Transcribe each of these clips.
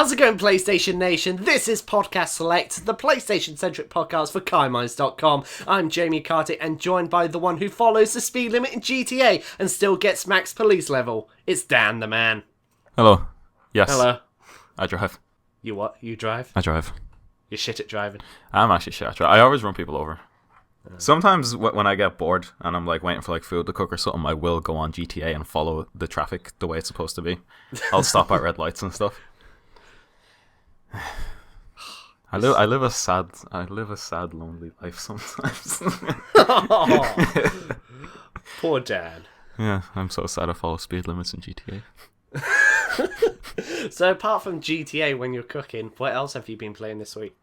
How's it going, PlayStation Nation? This is Podcast Select, the PlayStation-centric podcast for KaiMinds.com. I'm Jamie Carty, and joined by the one who follows the speed limit in GTA and still gets max police level. It's Dan the man. Hello. Yes. Hello. I drive. You what? You drive? I drive. You're shit at driving. I'm actually shit at driving. I always run people over. Sometimes when I get bored and I'm like waiting for like food to cook or something, I will go on GTA and follow the traffic the way it's supposed to be. I'll stop at red lights and stuff. I live a sad, lonely life sometimes. Poor Dan. Yeah, I'm so sad I follow speed limits in GTA. So apart from GTA when you're cooking, what else have you been playing this week?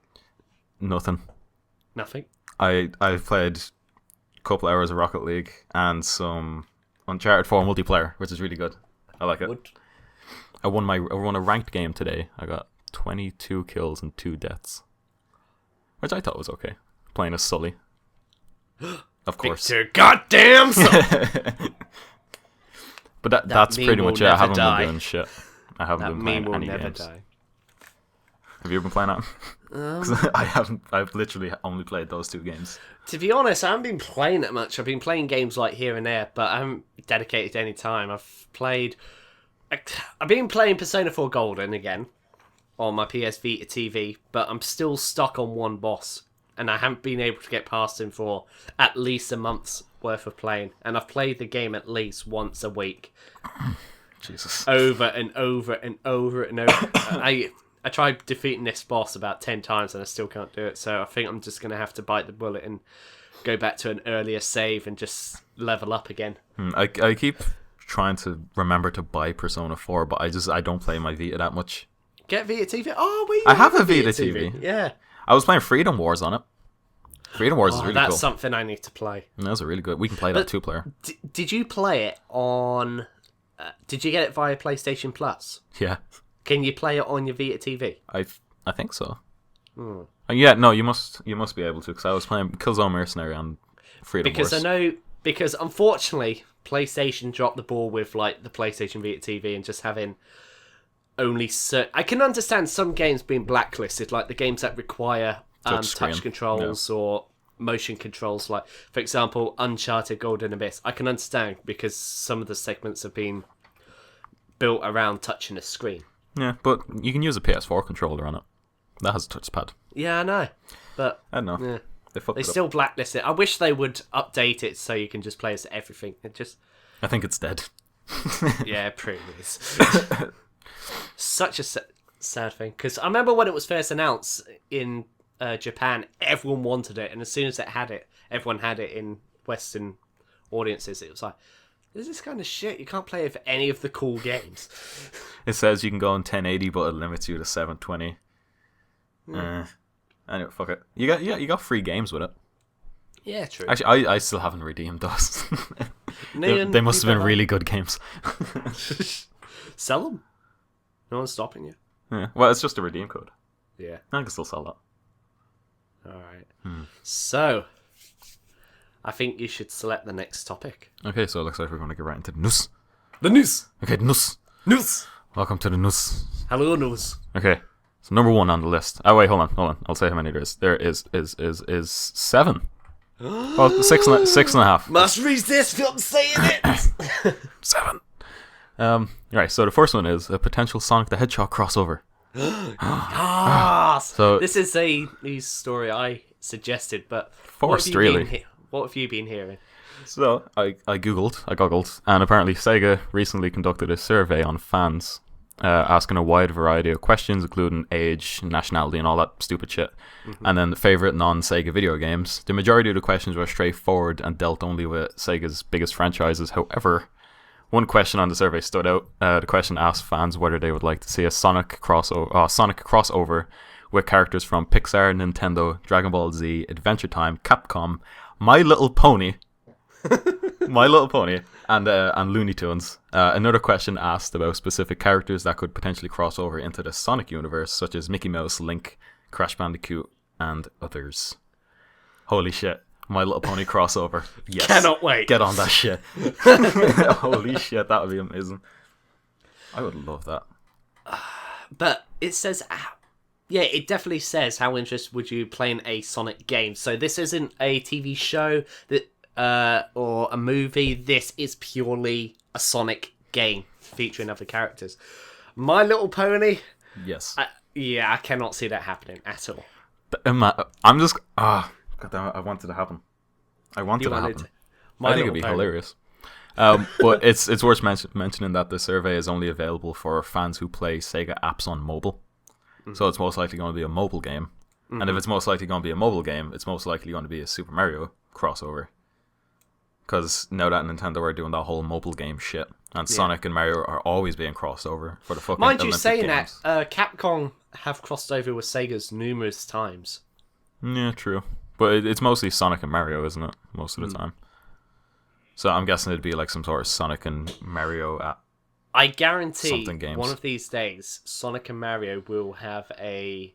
Nothing. Nothing? I've played a couple hours of Rocket League and some Uncharted 4 multiplayer, which is really good. I like it. What? I won a ranked game today. I got 22 kills and 2 deaths, which I thought was okay. Playing as Sully, of course. Victor, goddamn Sully! But that's pretty much it. I haven't die. been doing shit. I haven't been playing any games. Die. Have you been playing that? 'Cause I haven't. I've literally only played those 2 games. To be honest, I haven't been playing that much. I've been playing games like here and there, but I haven't dedicated any time. I've been playing Persona 4 Golden again on my PS Vita TV, but I'm still stuck on one boss, and I haven't been able to get past him for at least a month's worth of playing. And I've played the game at least once a week. Jesus. Over and over and over and over. I tried defeating this boss about 10 times and I still can't do it, so I think I'm just going to have to bite the bullet and go back to an earlier save and just level up again. I keep trying to remember to buy Persona 4, but I don't play my Vita that much. Get Vita TV? Oh, I have a Vita TV. Yeah. I was playing Freedom Wars on it. Freedom Wars is really that's cool. something I need to play. That was a really good. We can play that 2-player. Did you play it on... did you get it via PlayStation Plus? Yeah. Can you play it on your Vita TV? I think so. Yeah, no, you must be able to, because I was playing Killzone Mercenary on Freedom Wars. Because unfortunately, PlayStation dropped the ball with like the PlayStation Vita TV and just having only I can understand some games being blacklisted, like the games that require touch controls or motion controls, like for example Uncharted Golden Abyss. I can understand because some of the segments have been built around touching a screen. Yeah, but you can use a PS4 controller on it. That has a touchpad. Yeah, I know, but I don't know. Yeah. They still blacklist it. I wish they would update it so you can just play as everything. I think it's dead. Yeah, it pretty is. Such a sad thing, because I remember when it was first announced in Japan, everyone wanted it, and as soon as everyone had it in Western audiences. It was like, this is kind of shit. You can't play it for any of the cool games. It says you can go in 1080, but it limits you to 720. Anyway, fuck it. You got free games with it. Yeah, true. Actually, I still haven't redeemed those. They must have been really good games. Sell them. No one's stopping you. Yeah. Well, it's just a redeem code. Yeah. I can still sell that. Alright. So, I think you should select the next topic. Okay, so it looks like we're going to get right into the news. The news! Okay, news. News! Welcome to the news. Hello, news. Okay, so number 1 on the list. Oh, wait, hold on. I'll say how many there is. There is 7. Well, 6.5. Must resist from saying it! 7. Right, so the first one is a potential Sonic the Hedgehog crossover. So this is a news story I suggested, but forced, really. What have you been hearing? So I googled, and apparently Sega recently conducted a survey on fans, asking a wide variety of questions, including age, nationality, and all that stupid shit. And then the favorite non-Sega video games. The majority of the questions were straightforward and dealt only with Sega's biggest franchises. However, one question on the survey stood out. The question asked fans whether they would like to see a Sonic crossover with characters from Pixar, Nintendo, Dragon Ball Z, Adventure Time, Capcom, My Little Pony, and Looney Tunes. Another question asked about specific characters that could potentially cross over into the Sonic universe, such as Mickey Mouse, Link, Crash Bandicoot, and others. Holy shit. My Little Pony crossover. Yes. Cannot wait. Get on that shit. Holy shit, that would be amazing. I would love that. But it says, yeah, it definitely says how interested would you play in a Sonic game. So this isn't a TV show or a movie. This is purely a Sonic game featuring other characters. My Little Pony. Yes. I cannot see that happening at all. I'm just God damn it, I want it to happen. I think it'd be hilarious. But it's worth mentioning that the survey is only available for fans who play Sega apps on mobile. Mm-hmm. So it's most likely going to be a mobile game. Mm-hmm. And if it's most likely going to be a mobile game, it's most likely going to be a Super Mario crossover. Because now that Nintendo are doing that whole mobile game shit, and Sonic and Mario are always being crossed over for the fucking Mind you, Olympic saying games. that, Capcom have crossed over with Sega's numerous times. Yeah, true. But it's mostly Sonic and Mario, isn't it? Most of the time. So I'm guessing it'd be like some sort of Sonic and Mario app. I guarantee games. One of these days, Sonic and Mario will have a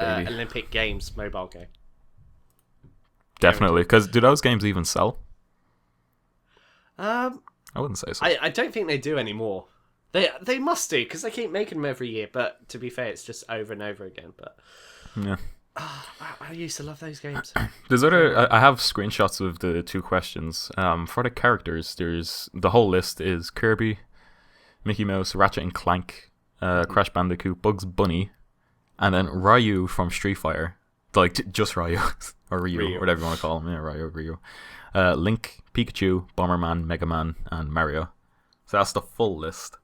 Olympic Games mobile game. Definitely, because do those games even sell? I wouldn't say so. I don't think they do anymore. They must do, because they keep making them every year. But to be fair, it's just over and over again. But yeah. I used to love those games. There's I have screenshots of the 2 questions. For the characters, there's the whole list is Kirby, Mickey Mouse, Ratchet and Clank, Crash Bandicoot, Bugs Bunny, and then Ryu from Street Fighter. Like just Ryu or Ryu, whatever you want to call him. Yeah, Ryu. Link, Pikachu, Bomberman, Mega Man, and Mario. So that's the full list.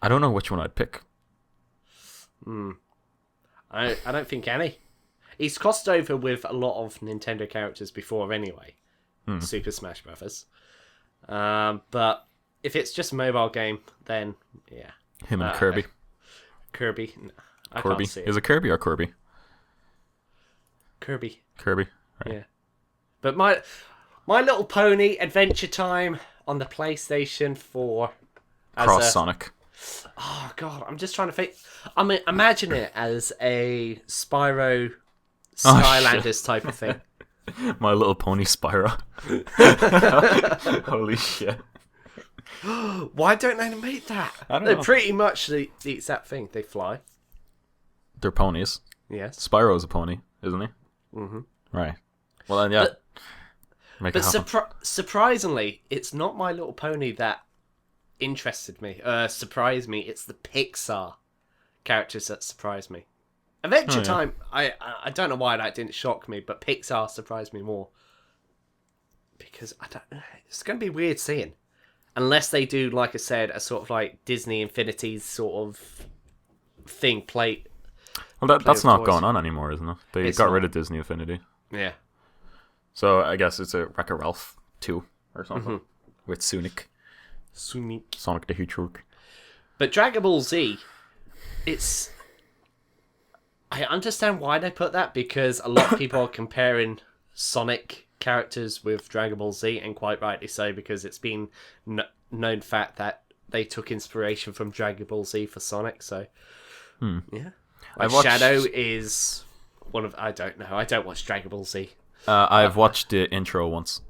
I don't know which one I'd pick. I don't think any. He's crossed over with a lot of Nintendo characters before anyway. Super Smash Brothers. But if it's just a mobile game, then yeah. Him and Kirby. Kirby. No, I Kirby. Can't see it. Is it Kirby or Kirby? Kirby. Right. Yeah. But my Little Pony Adventure Time on the PlayStation 4. Cross Sonic. Oh god, I'm just trying to think. I mean, imagine it as a Spyro Skylanders type of thing. My Little Pony Spyro. Holy shit. Why don't they make that? I don't They're know. pretty much the exact thing. They fly. They're ponies. Yes. Spyro's a pony, isn't he? Mm-hmm. Right. Well then, yeah. But surprisingly, it's not My Little Pony that interested me, surprised me. It's the Pixar characters that surprised me. Adventure Time, I don't know why that didn't shock me, but Pixar surprised me more. Because it's going to be weird seeing. Unless they do, like I said, a sort of like Disney Infinity sort of thing Well, that's not going on anymore, isn't it? They got rid of Disney Infinity. Yeah. So I guess it's a Wreck-It Ralph 2 or something with Sonic the Hedgehog. But Dragon Ball Z, I understand why they put that, because a lot of people are comparing Sonic characters with Dragon Ball Z, and quite rightly so, because it's been known fact that they took inspiration from Dragon Ball Z for Sonic. So yeah, like Shadow is one of, I don't know, I don't watch Dragon Ball Z. I've watched the intro once.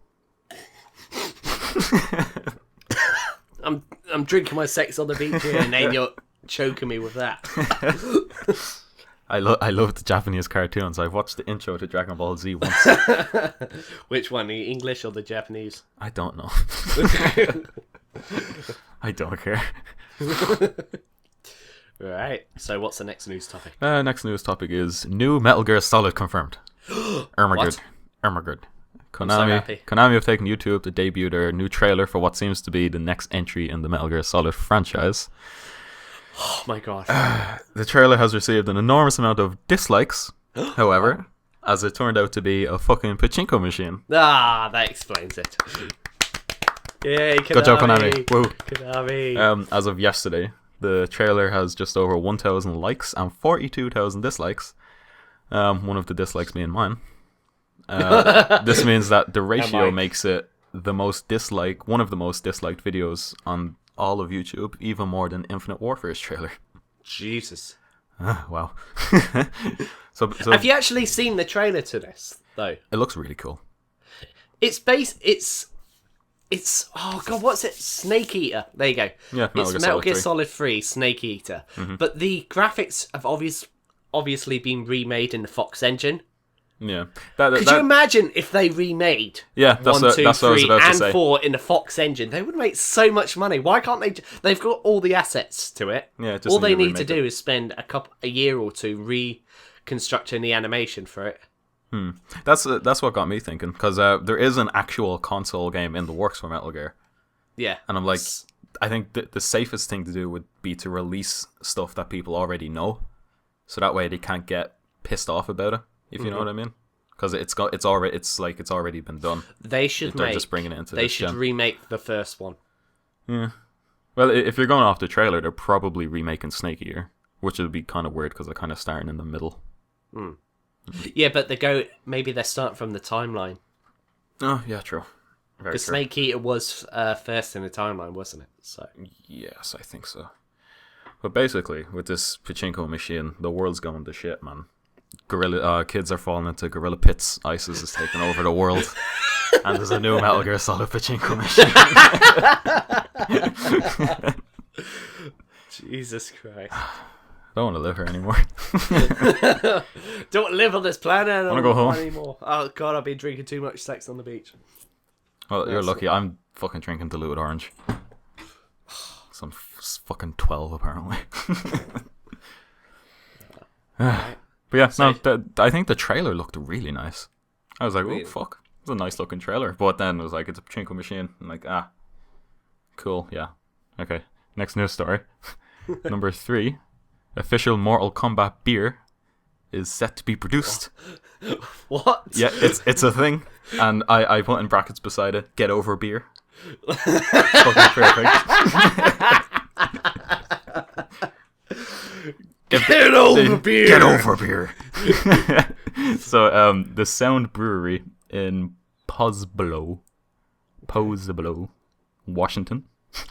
I'm drinking my Sex on the Beach here, and then you're choking me with that. I love the Japanese cartoons. I've watched the intro to Dragon Ball Z once. Which one, the English or the Japanese? I don't know. I don't care. Right. So what's the next news topic? Next news topic is new Metal Gear Solid confirmed. What? Konami, so happy. Konami have taken YouTube to debut their new trailer for what seems to be the next entry in the Metal Gear Solid franchise. Oh my god. The trailer has received an enormous amount of dislikes, however, as it turned out to be a fucking pachinko machine. Ah, that explains it. Yay, Konami. Good job, Konami. Woo. Konami. As of yesterday, the trailer has just over 1,000 likes and 42,000 dislikes. One of the dislikes being mine. This means that the ratio makes it one of the most disliked videos on all of YouTube, even more than Infinite Warfare's trailer. Jesus. Wow. so have you actually seen the trailer to this, though? It looks really cool. It's It's oh god, what's it? Snake Eater. There you go. Yeah, It's Metal Gear Solid 3 Snake Eater. But the graphics have obviously been remade in the Fox engine. Yeah. Could you imagine if they remade Yeah, that's 1, 2, what I was 3, about to and say. 4 in the Fox engine? They would make so much money. Why can't they? They've got all the assets to it. Yeah, just all they need remake to do is spend a year or two reconstructing the animation for it. That's what got me thinking, because there is an actual console game in the works for Metal Gear, Yeah, and I'm like, I think the safest thing to do would be to release stuff that people already know, so that way they can't get pissed off about it. If you know what I mean, because it's already been done. They're just bringing it into. They should remake the first one. Yeah. Well, if you're going off the trailer, they're probably remaking Snake Eater, which would be kind of weird because they're kind of starting in the middle. Yeah, but maybe they're starting from the timeline. Oh, yeah, true. The Snake Eater was first in the timeline, wasn't it? So yes, I think so. But basically, with this pachinko machine, the world's going to shit, man. Kids are falling into gorilla pits. ISIS is taking over the world, and there's a new Metal Gear Solid pachinko machine. Jesus Christ. I don't want to live here anymore. Don't live on this planet. I want to go home anymore. Oh god, I've been drinking too much sex on the beach. Well, you're lucky. I'm fucking drinking diluted orange. Some fucking 12 apparently. Right. But yeah, I think the trailer looked really nice. I was like, Really? oh fuck, it's a nice looking trailer. But then it was like, it's a pachinko machine. I'm like, cool, yeah, okay. Next news story. Number 3, official Mortal Kombat beer is set to be produced. What? Yeah, it's a thing, and I put in brackets beside it, get over beer. Fucking perfect. Get over beer. Get over beer. So the Sound Brewery in Poseblo, Washington,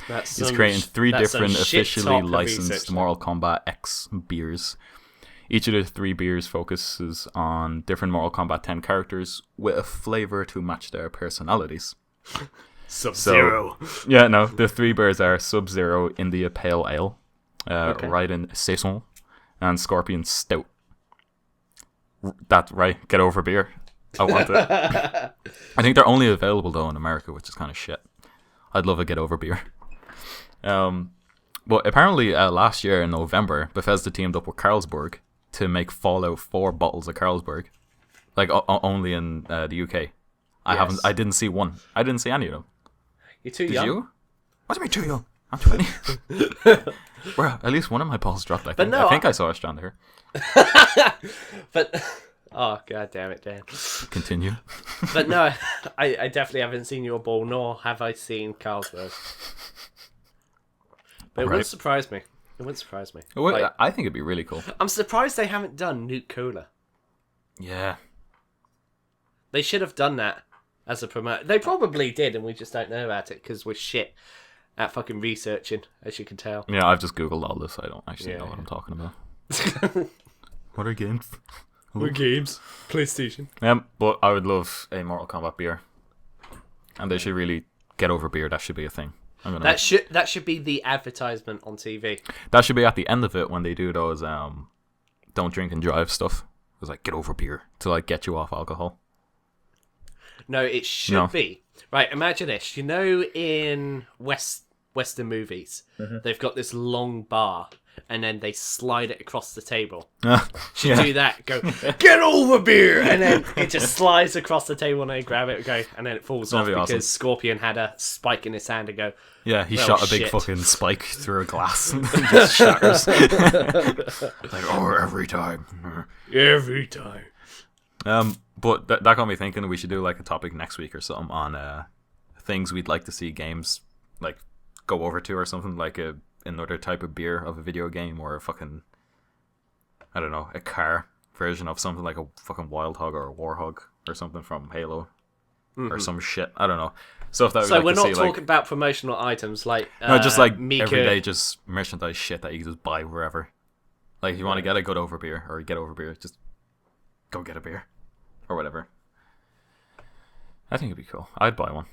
is creating 3 different officially licensed Mortal Kombat X beers. Each of the 3 beers focuses on different Mortal Kombat 10 characters with a flavor to match their personalities. Sub-Zero. So, yeah, no, the 3 beers are Sub-Zero India Pale Ale, Raiden Saison, and Scorpion Stout. That's right, get over beer. I want it. I think they're only available though in America, which is kind of shit. I'd love a get over beer. But apparently last year in November, Bethesda teamed up with Carlsberg to make Fallout 4 bottles of Carlsberg, like only in the UK. I didn't see one. I didn't see any of them. You're too Did young. you? What do you mean too young? I'm 20. Bro, at least one of my balls dropped. I think I saw a strand here. But oh god damn it, Dan. Continue. But no, I definitely haven't seen your ball, nor have I seen Carlsberg. But it wouldn't surprise me. It wouldn't surprise me. Well, I think it'd be really cool. I'm surprised they haven't done Nuke Cola. Yeah. They should have done that as a promote. They probably did, and we just don't know about it because we're shit at fucking researching, as you can tell. Yeah, I've just googled all this. I don't actually know what I'm talking about. What are games? What games? PlayStation. But I would love a Mortal Kombat beer, and they should really get over beer. That should be a thing. That should be the advertisement on TV. That should be at the end of it when they do those don't drink and drive stuff. It's like get over beer to like get you off alcohol. No, it should be. Right, imagine this. You know in Western movies, they've got this long bar and then they slide it across the table. Should do that. Go, get over beer! And then it just slides across the table and they grab it and go, and then it falls off because awesome. Scorpion had a spike in his hand and go, yeah, he shot a big fucking spike through a glass and just shatters. Like, every time. Every time. But that got me thinking we should do like a topic next week or something on things we'd like to see games like go over to or something, like another type of beer of a video game or a fucking, I don't know, a car version of something like a fucking Wild Hog or a Warhog or something from Halo or some shit. I don't know. So we're not talking about promotional items like no, just like Mika. Everyday just merchandise shit that you can just buy wherever. Like if you want to get a good over beer or get over beer, just go get a beer or whatever. I think it'd be cool. I'd buy one.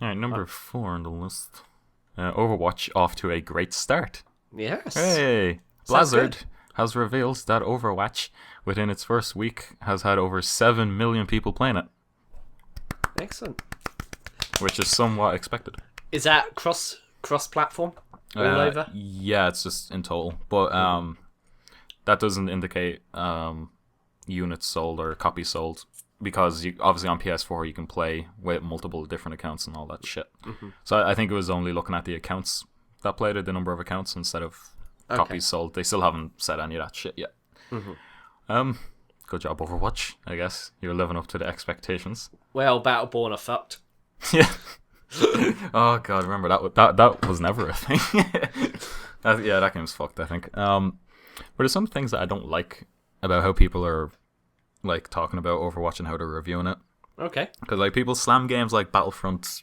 All right, number 4 on the list. Overwatch off to a great start. Yes. Hey, Sounds Blizzard good. has revealed that Overwatch, within its first week, has had over 7 million people playing it, Excellent. which is somewhat expected. Is that cross platform all over? Yeah, it's just in total, but that doesn't indicate units sold or copies sold, because obviously on PS4 you can play with multiple different accounts and all that shit. So I think it was only looking at the accounts that played it, the number of accounts, instead of copies sold. They still haven't said any of that shit yet. Good job, Overwatch. I guess you're living up to the expectations. Well, Battleborn are fucked. Yeah. Oh god, remember that was never a thing. That game's fucked, I think. But there's some things that I don't like about how people are like talking about Overwatch and how they're reviewing it. Okay. Because like people slam games like Battlefront,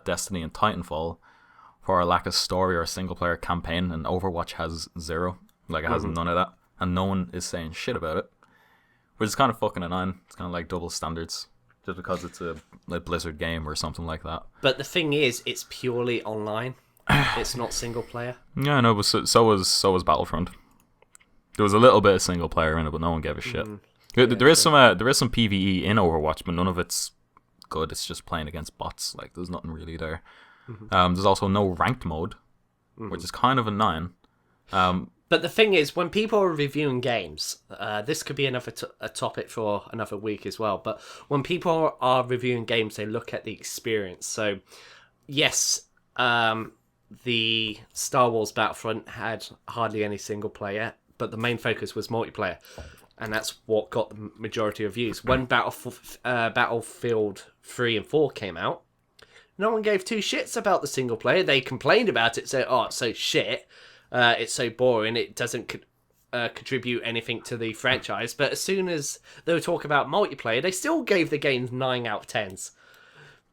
Destiny, and Titanfall for a lack of story or a single player campaign, and Overwatch has zero. Like it has none of that, and no one is saying shit about it, which is kind of fucking annoying. It's kind of like double standards, just because it's a Blizzard game or something like that. But the thing is, it's purely online. It's not single player. Yeah, no, but so was Battlefront. There was a little bit of single player in it, but no one gave a shit. There is some PvE in Overwatch, but none of it's good. It's just playing against bots. Like there's nothing really there. There's also no ranked mode, which is kind of annoying. But the thing is, when people are reviewing games, this could be another a topic for another week as well. But when people are reviewing games, they look at the experience. So, yes, the Star Wars Battlefront had hardly any single player, but the main focus was multiplayer, and that's what got the majority of views. When Battlefield 3 and 4 came out, no one gave two shits about the single player. They complained about it, saying, "Oh, it's so shit. It's so boring. It doesn't contribute anything to the franchise." But as soon as they were talking about multiplayer, they still gave the game 9 out of 10s.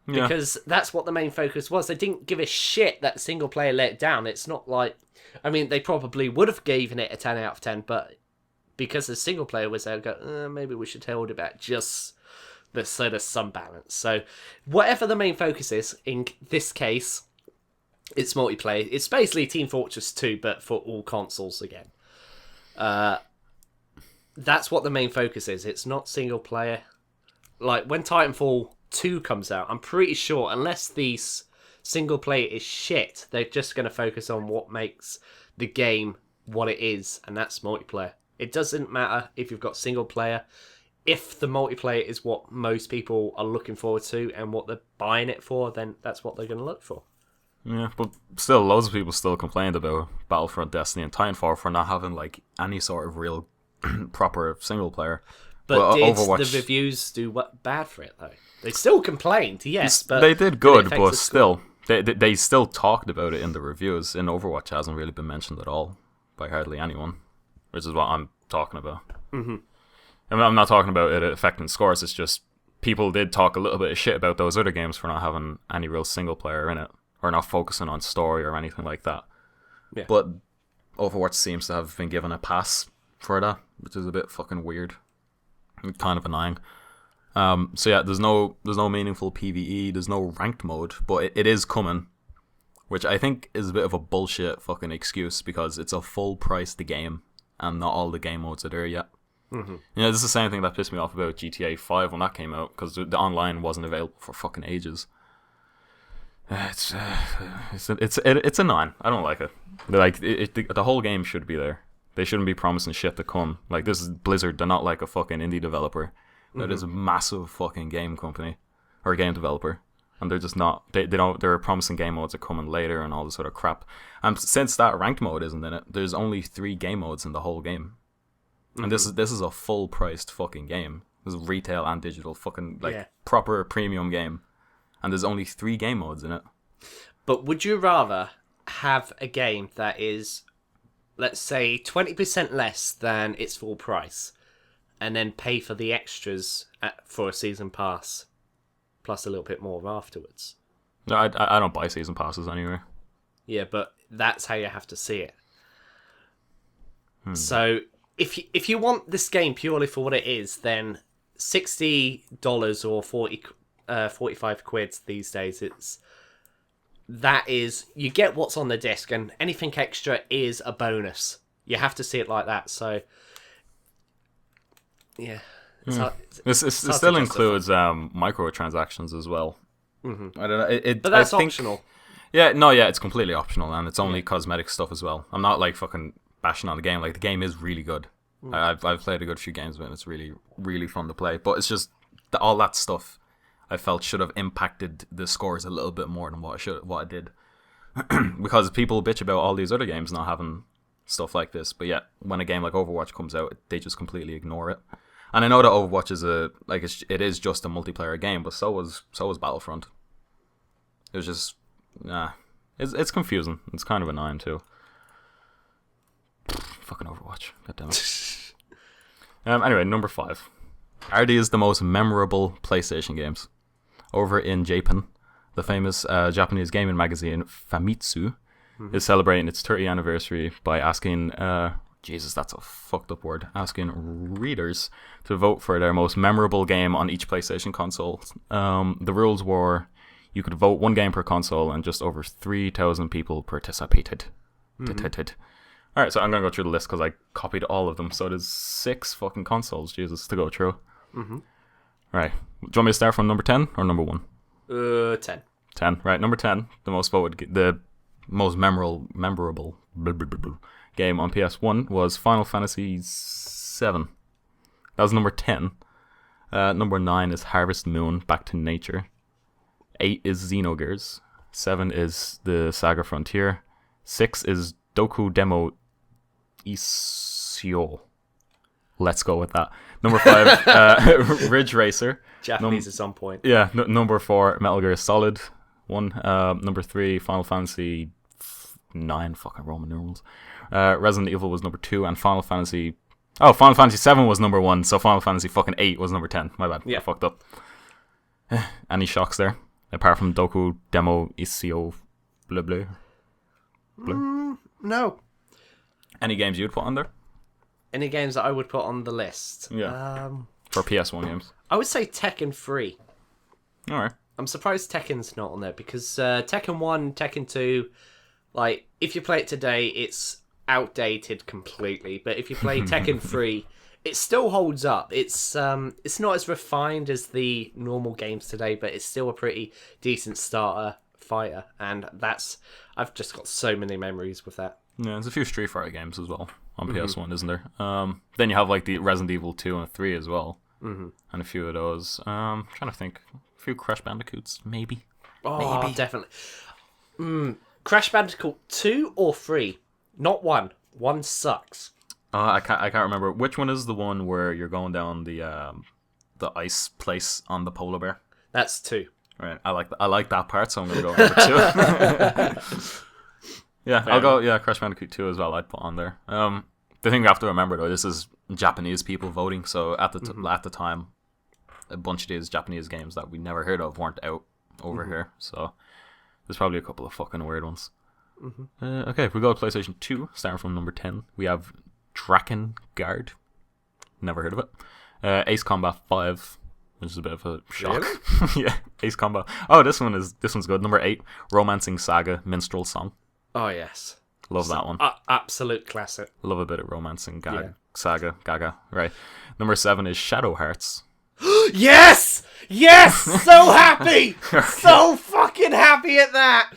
Yeah. Because that's what the main focus was. They didn't give a shit that single player let it down. It's not like... I mean, they probably would have given it a 10 out of 10, but because the single player was there, go, maybe we should hold it back just so there's some balance. So whatever the main focus is, in this case... It's multiplayer. It's basically Team Fortress 2, but for all consoles again. That's what the main focus is. It's not single player. Like, when Titanfall 2 comes out, I'm pretty sure, unless the single player is shit, they're just going to focus on what makes the game what it is, and that's multiplayer. It doesn't matter if you've got single player. If the multiplayer is what most people are looking forward to and what they're buying it for, then that's what they're going to look for. Yeah, but still, loads of people still complained about Battlefront, Destiny, and Titanfall for not having like any sort of real proper single player. But did Overwatch, the reviews do bad for it though? They still complained, yes, but they did good, it affect but the still, they still talked about it in the reviews. In Overwatch, it hasn't really been mentioned at all by hardly anyone, which is what I'm talking about. I mean, I'm not talking about it affecting scores. It's just people did talk a little bit of shit about those other games for not having any real single player in it, or not focusing on story or anything like that. Yeah. But Overwatch seems to have been given a pass for that, which is a bit fucking weird. And kind of annoying. So yeah, there's no meaningful PvE, there's no ranked mode, but it is coming, which I think is a bit of a bullshit fucking excuse, because it's a full priced game and not all the game modes are there yet. You know, this is the same thing that pissed me off about GTA 5 when that came out, because the online wasn't available for fucking ages. It's annoying. I don't like it. Like the whole game should be there. They shouldn't be promising shit to come. Like, this is Blizzard. They're not like a fucking indie developer. They're this massive fucking game company or game developer, and they're just not. They don't. They're promising game modes are coming later and all this sort of crap. And since that ranked mode isn't in it, there's only 3 game modes in the whole game. And this is a full priced fucking game. This is retail and digital fucking proper premium game. And there's only 3 game modes in it. But would you rather have a game that is, let's say, 20% less than its full price, and then pay for the extras for a season pass, plus a little bit more afterwards? No, I don't buy season passes anyway. Yeah, but that's how you have to see it. So if you want this game purely for what it is, then $60 or £45 these days. You get what's on the disc, and anything extra is a bonus. You have to see it like that. So, yeah, It still includes microtransactions as well. Mm-hmm. I don't know. But that's optional. Yeah, it's completely optional, and it's only cosmetic stuff as well. I'm not like fucking bashing on the game. Like, the game is really good. I've played a good few games with it, and it's really, really fun to play. But it's just all that stuff I felt should have impacted the scores a little bit more than what it did. Because people bitch about all these other games not having stuff like this, but yet when a game like Overwatch comes out, they just completely ignore it. And I know that Overwatch is it is just a multiplayer game, but so was Battlefront. It was just it's confusing. It's kind of annoying too. Fucking Overwatch, goddammit. Anyway, number 5. Are these the most memorable PlayStation games? Over in Japan, the famous Japanese gaming magazine Famitsu is celebrating its 30th anniversary by asking, Jesus, that's a fucked up word, asking readers to vote for their most memorable game on each PlayStation console. The rules were you could vote one game per console, and just over 3,000 people participated. Alright, so I'm going to go through the list because I copied all of them. So there's 6 fucking consoles, Jesus, to go through. Right. Do you want me to start from number 10 or number 1? 10. 10. Right, number 10. The most voted, the most memorable game on PS1 was Final Fantasy VII. That was number 10. Number 9 is Harvest Moon, Back to Nature. 8 is Xenogears. 7 is the Saga Frontier. 6 is Doku Demo Isio. Let's go with that. Number 5, Ridge Racer. Japanese at some point. Yeah, number 4, Metal Gear Solid 1. Number 3, Final Fantasy 9, fucking Roman numerals. Resident Evil was number 2, and Final Fantasy 7 was number 1, so Final Fantasy fucking 8 was number 10. My bad. Yeah. I fucked up. Any shocks there? Apart from Doku Demo Isio blah blah. No. Any games you'd put on there? Any games that I would put on the list? Yeah. For PS1 games. I would say Tekken 3. Alright. I'm surprised Tekken's not on there because Tekken 1, Tekken 2, like, if you play it today, it's outdated completely. But if you play Tekken 3, it still holds up. It's not as refined as the normal games today, but it's still a pretty decent starter fighter. And I've just got so many memories with that. Yeah, there's a few Street Fighter games as well on PS1, isn't there? Then you have like the Resident Evil 2 and 3 as well. And a few of those. Trying to think. A few Crash Bandicoots, maybe. Oh, maybe. Definitely. Crash Bandicoot 2 or 3? Not 1. 1 sucks. I can't remember. Which one is the one where you're going down the ice place on the polar bear? That's 2. Right. I like that part, so I'm gonna go number 2. Yeah, I'll go. Yeah, Crash Bandicoot 2 as well. I'd put on there. The thing you have to remember though, this is Japanese people voting, so at the time, a bunch of these Japanese games that we never heard of weren't out over here. So there's probably a couple of fucking weird ones. Okay, if we go to PlayStation 2, starting from number 10, we have Drakengard. Never heard of it. Ace Combat 5, which is a bit of a shock. Really? Yeah, Ace Combat. Oh, this one's good. Number 8, Romancing Saga Minstrel Song. Oh yes, love that one. Absolute classic. Love a bit of Romancing Saga Gaga. Right. Number 7 is Shadow Hearts. Yes, so happy, so fucking happy at that.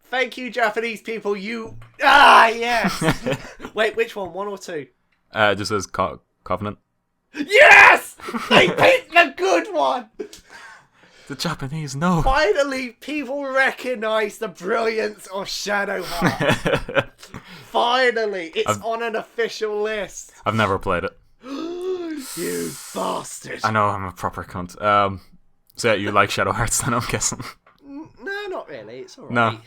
Thank you, Japanese people. Yes. Wait, which one? 1 or 2? Just says Covenant. Yes! They picked the good one! The Japanese know. Finally, people recognise the brilliance of Shadow Hearts. Finally, it's on an official list. I've never played it. You bastard. I know, I'm a proper cunt. So yeah, you like Shadow Hearts then, I'm guessing. No, not really. It's alright. No.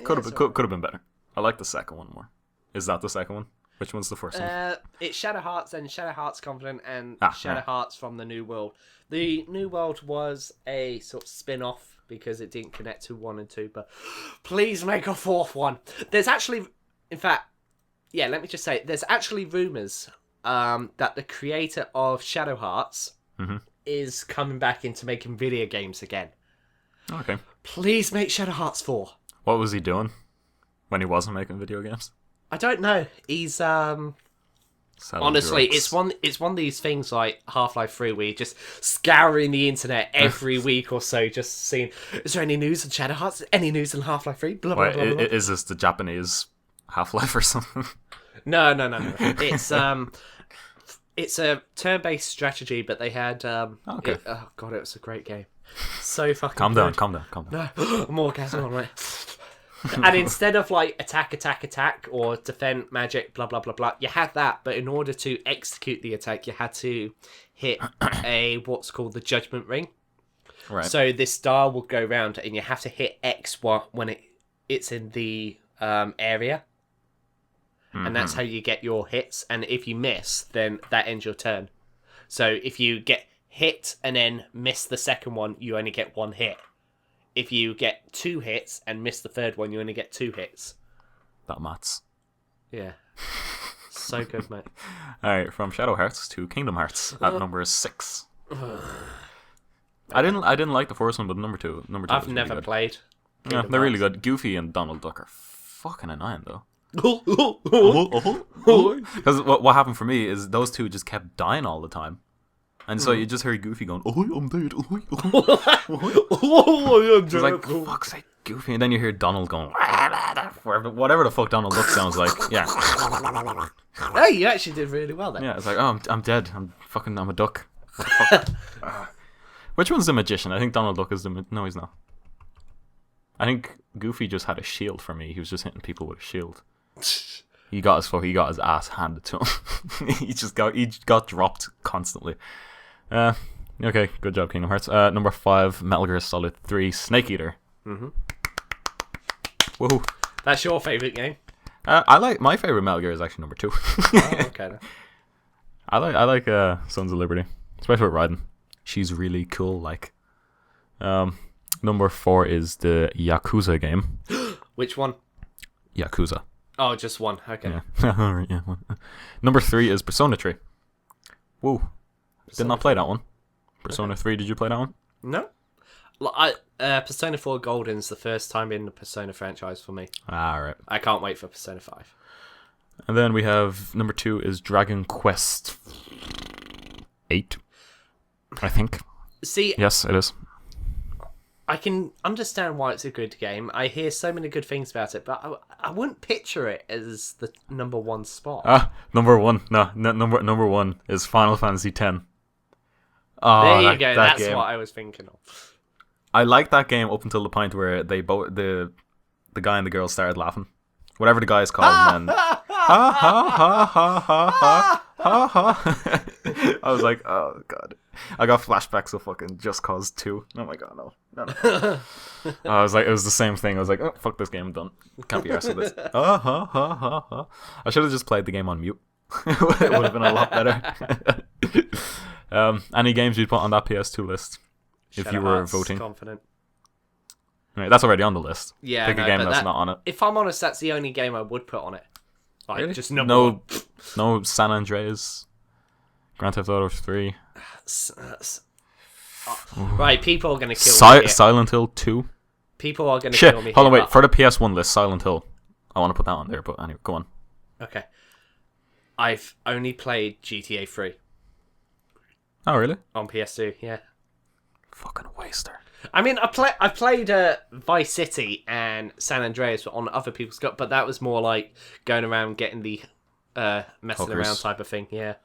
Could have been better. I like the second one more. Is that the second one? Which one's the first one? It's Shadow Hearts, then Shadow Hearts Confident, and Shadow Hearts from the New World. The New World was a sort of spin-off because it didn't connect to 1 and 2, but please make a 4th one. There's actually, in fact, let me just say, there's actually rumours that the creator of Shadow Hearts is coming back into making video games again. Okay. Please make Shadow Hearts 4. What was he doing when he wasn't making video games? I don't know. He's Selling honestly, drugs. it's one of these things like Half-Life 3 where you're just scouring the internet every week or so, just seeing, is there any news on Shadow Hearts? Any news on Half-Life 3? Blah, blah, Wait, blah, blah. is this the Japanese Half-Life or something? No. It's a turn-based strategy, but they had Okay. oh god, it was a great game. So fucking Calm good. down. No, I'm orgasming on it. And instead of like attack, or defend magic, blah blah blah blah, you had that, but in order to execute the attack, you had to hit what's called the judgment ring. Right. So this star will go round, and you have to hit X when it's in the area, and that's how you get your hits. And if you miss, then that ends your turn. So if you get hit and then miss the second one, you only get one hit. If you get 2 hits and miss the third one, you only get 2 hits. That maths. Yeah. So good, mate. Alright, from Shadow Hearts to Kingdom Hearts at number 6. I didn't like the first one, but number two I've was never really good. played. Yeah, they're really good. Goofy and Donald Duck are fucking annoying though. Because what happened for me is those two just kept dying all the time. And so you just heard Goofy going, "Oh, I'm dead." It's like, fuck's sake, Goofy. And then you hear Donald going, whatever the fuck Donald Duck sounds like. Yeah. Hey, you actually did really well then. Yeah, it's like, oh, I'm dead. I'm a duck. Which one's the magician? I think Donald Duck is no, he's not. I think Goofy just had a shield for me. He was just hitting people with a shield. He got his ass handed to him. he got dropped constantly. Okay, good job, Kingdom Hearts. Number 5, Metal Gear Solid 3, Snake Eater. Woohoo! That's your favourite game? My favorite Metal Gear is actually number 2. Oh, okay. Then. I like Sons of Liberty, especially with Raiden. She's really cool. Like, number 4 is the Yakuza game. Which one? Yakuza. Oh, just one. Okay. Yeah. Alright, yeah. One. Number 3 is Persona 3. Woo. Did not play that one. Persona 3, did you play that one? No. Persona 4 Golden's the first time in the Persona franchise for me. Alright. I can't wait for Persona 5. And then we have number 2 is Dragon Quest 8. I think. See, yes, it is. I can understand why it's a good game. I hear so many good things about it, but I wouldn't picture it as the number 1 spot. Number 1. No, number 1 is Final Fantasy X. Oh, there you go. That's game. what I was thinking of. I liked that game up until the point where they both the guy and the girl started laughing. Whatever the guy is called, and then ha ha ha ha ha ha ha. I was like, oh god. I got flashbacks of fucking Just Cause 2. Oh my god, no. I was like, it was the same thing. I was like, oh fuck this game, I'm done. Can't be arsed with this. Ha ha ha ha ha. I should have just played the game on mute. It would have been a lot better. Any games you'd put on that PS2 list if you were voting? Confident. Right, that's already on the list. Yeah, pick a game that's not on it. If I'm honest, that's the only game I would put on it. Like, Really? just no San Andreas, Grand Theft Auto 3. Right, people are going to kill me here. Silent Hill 2. People are going to Shit, kill me hold on, here, wait. For the PS1 list, Silent Hill. I want to put that on there, but anyway, go on. Okay. I've only played GTA 3 Oh, really? on PS2, yeah. Fucking waster. I mean, I played Vice City and San Andreas on other people's stuff, but that was more like going around getting the messing Hookers. around type of thing, yeah.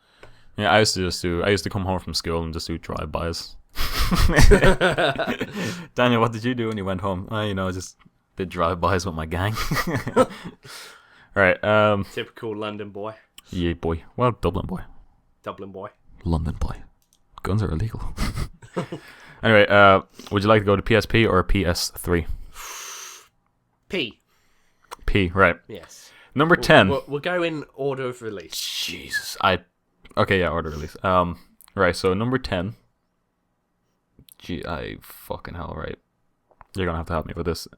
Yeah, I used to come home from school and just do drive-bys. Daniel, what did you do when you went home? Just did drive-bys with my gang. Right. Typical London boy. Yeah, boy. Well, Dublin boy. Dublin boy. London boy. Guns are illegal. Anyway, would you like to go to PSP or PS3? P, right. Yes. Number 10. We'll go in order of release. Jesus. Okay, yeah, order release. Right, so number 10. Fucking hell, right. You're gonna have to help me with this.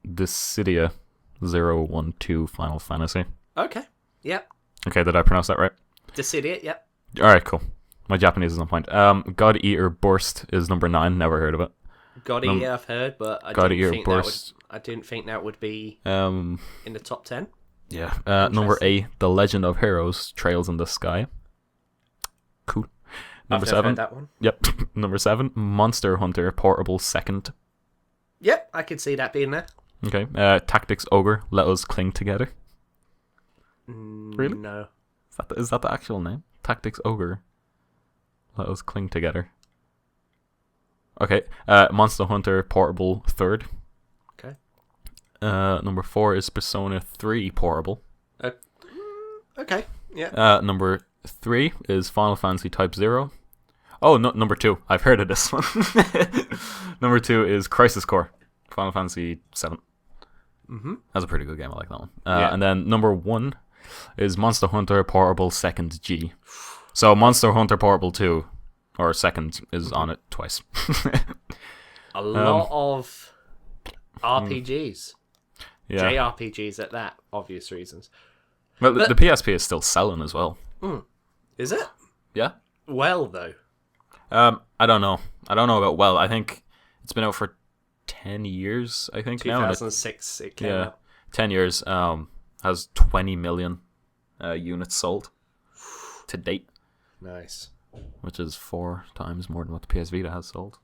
Dissidia 012 Final Fantasy. Okay. Yep. Okay, did I pronounce that right? Dissidia, yep. Alright, cool. My Japanese is on point. God Eater Burst is number 9. Never heard of it. God Eater, I've heard, but I God didn't Eater think Burst. I didn't think that would be Um, in the top 10. yeah. Number 8, The Legend of Heroes: Trails in the Sky. Cool. Number I've never 7. heard that one. Yep. Number 7, Monster Hunter Portable 2nd. Yep, I could see that being there. Okay. Tactics Ogre: Let Us Cling Together. Really? No. Is that the actual name? Tactics Ogre: Let Us Cling Together. Okay. Monster Hunter Portable 3rd. Okay. Number 4 is Persona 3 Portable. Okay. Yeah. Number 3 is Final Fantasy Type 0. Oh, no, number 2. I've heard of this one. Number 2 is Crisis Core. Final Fantasy 7. Mm-hmm. That's a pretty good game. I like that one. Yeah. And then number 1 is Monster Hunter Portable 2nd G. So Monster Hunter Portable 2 or 2nd is on it twice. A lot of RPGs. Yeah. JRPGs at that, obvious reasons. Well, the PSP is still selling as well. Is it? Yeah. Well, though. I don't know. I don't know about well. I think it's been out for 10 years, I think now. 2006 it came out. 10 years. Has 20 million units sold to date, Nice. which is 4 times more than what the PS Vita has sold.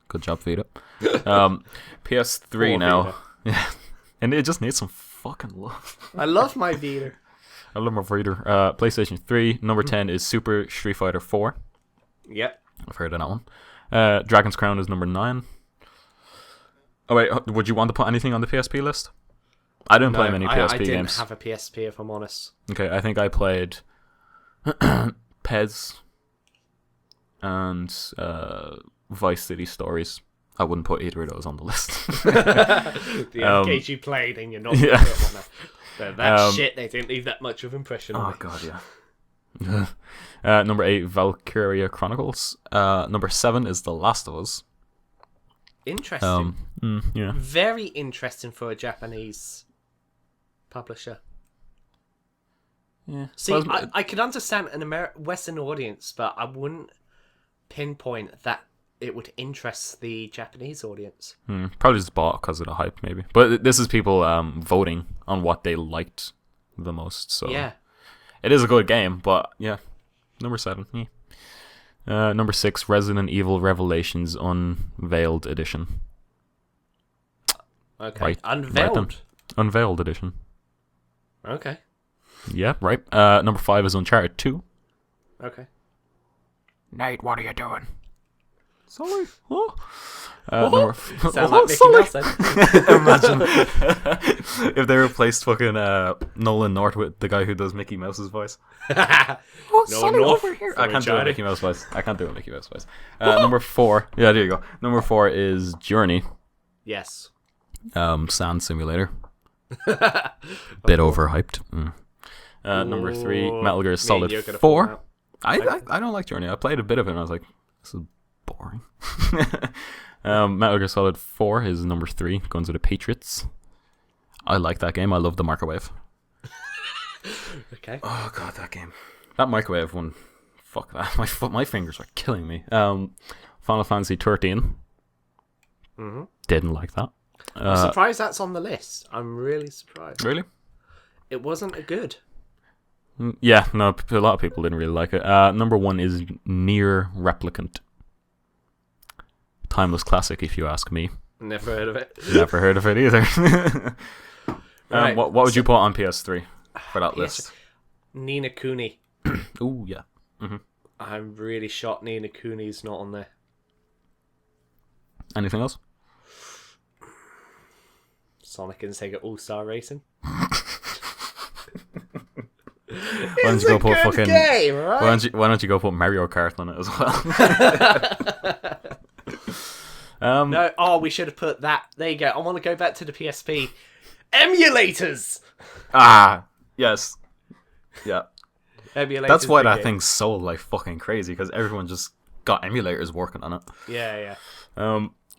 Good job, Vita. PS3 Poor now. Vita. Yeah. And it just needs some fucking love. I love my Vita. I love my Vita. PlayStation 3. Number 10 is Super Street Fighter 4. Yep. I've heard of that one. Dragon's Crown is number 9. Oh wait, would you want to put anything on the PSP list? I didn't play many PSP I didn't games. have a PSP, if I'm honest. Okay, I think I played Pez and Vice City Stories. I wouldn't put either of those on the list. The arcades you played and you're not yeah. that shit, they didn't leave that much of impression on me. Oh god, yeah. Number 8, Valkyria Chronicles. Number 7 is The Last of Us. Interesting. Yeah. Very interesting for a Japanese publisher. Yeah. See, Well, I could understand an Western audience, but I wouldn't pinpoint that it would interest the Japanese audience. Probably just bought because of the hype, maybe. But this is people voting on what they liked the most. So Yeah. it is a good game, but yeah. Number 7. Yeah. Number 6, Resident Evil Revelations Unveiled Edition. Okay. Right. Unveiled. Right then. Unveiled Edition. Okay. Yeah, right. Number 5 is Uncharted 2. Okay. Nate, what are you doing? Sorry. Oh. Sound like Mickey Mouse then. Imagine if they replaced fucking Nolan North with the guy who does Mickey Mouse's voice. No North over here. from I can't do a Uncharted. Mickey Mouse voice. I can't do a Mickey Mouse voice. Number 4. Yeah, there you go. Number 4 is Journey. Yes. Sand Simulator. Bit overhyped. Number 3, Metal Gear Solid 4. I don't like Journey. I played a bit of it and I was like, this is boring. Metal Gear Solid 4 is number 3, Guns of the Patriots. I like that game. I love the microwave. Okay. Oh god, that game. That microwave one. Fuck that. My fingers are killing me. Final Fantasy 13. Didn't like that. I'm surprised that's on the list. I'm really surprised. Really? It wasn't a good. Yeah, no, a lot of people didn't really like it. Number 1 is Nier Replicant. Timeless classic, if you ask me. Never heard of it. Never heard of it either. Right, what would you put on PS3 for that list? Nina Kuni. Oh yeah. I'm really shocked Nina Kuni's not on there. Anything else? Sonic and Sega All-Star Racing. Why don't you go put fucking game, right? why don't you go put Mario Kart on it as well? No, we should have put that. There you go. I want to go back to the PSP. Emulators! Yes. Yeah. Emulators. That's why big that game. thing's sold like fucking crazy, because everyone just got emulators working on it. Yeah.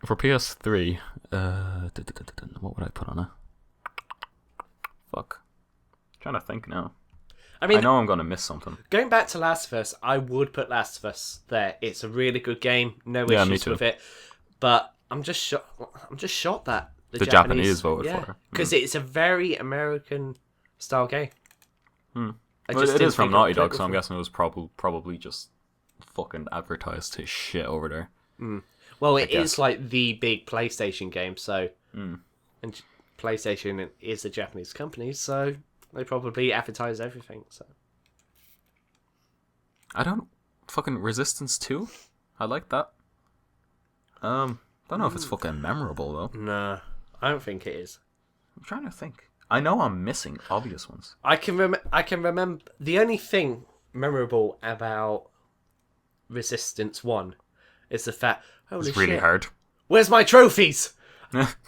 For PS3, what would I put on it? Fuck. Trying to think now. I mean, I know I'm gonna miss something. going back to Last of Us, I would put Last of Us there. It's a really good game. No Yeah, me issues too. with it. But I'm just shocked. I'm just shocked that The Japanese voted for it. because it's a very American style game. Well, I it didn't is from think it Naughty would Dog, click so I'm with guessing it was probably just fucking advertised to shit over there. me. Well, it guess. is like the big PlayStation game, so Hmm. and PlayStation is a Japanese company, so they probably advertise everything. So I don't fucking Resistance 2. I like that. Don't know if it's fucking memorable though. no, I don't think it is. I'm trying to think. I know I'm missing obvious ones. I can remember the only thing memorable about Resistance 1 is the fact, holy It's really shit, hard. where's my trophies?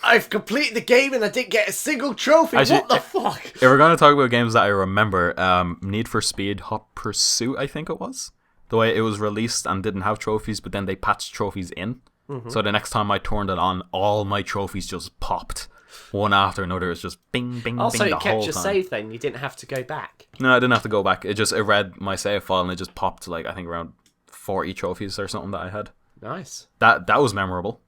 I've completed the game and I didn't get a single trophy. Actually, what the fuck? If we're going to talk about games that I remember, Need for Speed Hot Pursuit, I think it was. The way it was released and didn't have trophies, but then they patched trophies in. Mm-hmm. So the next time I turned it on, all my trophies just popped. One after another. It's just bing, bing, Also, bing the it kept whole your time. save then. You didn't have to go back. No, I didn't have to go back. It read my save file and it just popped like, I think around 40 trophies or something that I had. Nice. That was memorable.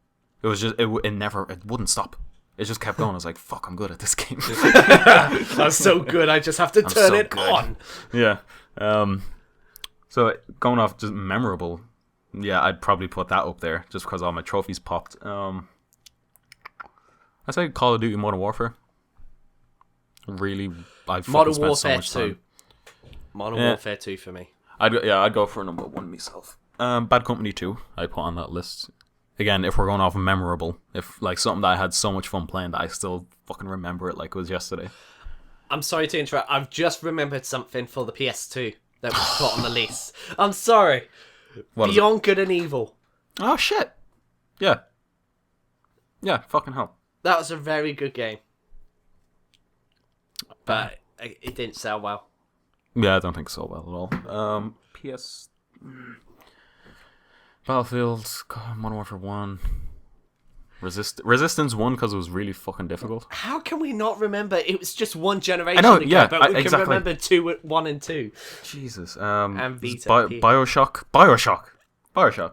It was just, it wouldn't stop. It just kept going. I was like, fuck, I'm good at this game. That's so good. I just have to turn so it good. on. Yeah. So going off just memorable, yeah, I'd probably put that up there just because all my trophies popped. I'd say Call of Duty Modern Warfare. Really, I Modern spent Warfare so much 2. time. Modern Yeah. Warfare 2 for me. I'd go for number 1 myself. Bad Company 2, I put on that list. Again, if we're going off memorable, if like something that I had so much fun playing that I still fucking remember it like it was yesterday. I'm sorry to interrupt. I've just remembered something for the PS2 that was put on the list. I'm sorry. What is Beyond Good and Evil. it? Oh shit! Yeah. Yeah, fucking hell. That was a very good game. But it didn't sell well. Yeah, I don't think so well at all. PS... Battlefield, Modern Warfare 1... Resistance 1 because it was really fucking difficult. How can we not remember? It was just one generation I know, ago, yeah, but we exactly. can remember 1 and 2. Jesus. And Vita. Bioshock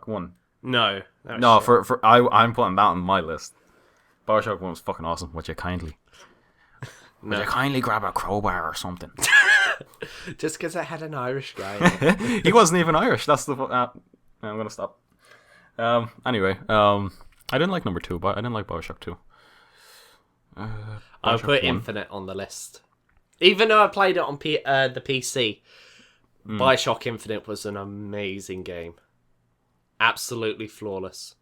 1. No. No, I'm putting that on my list. Bioshock 1 was fucking awesome. Would you kindly grab a crowbar or something? Just because it had an Irish guy in it. He wasn't even Irish. That's the... I'm gonna stop. Anyway, I didn't like number 2, but I didn't like Bioshock 2. I put 1. Infinite on the list. Even though I played it on the PC, Bioshock Infinite was an amazing game. Absolutely flawless.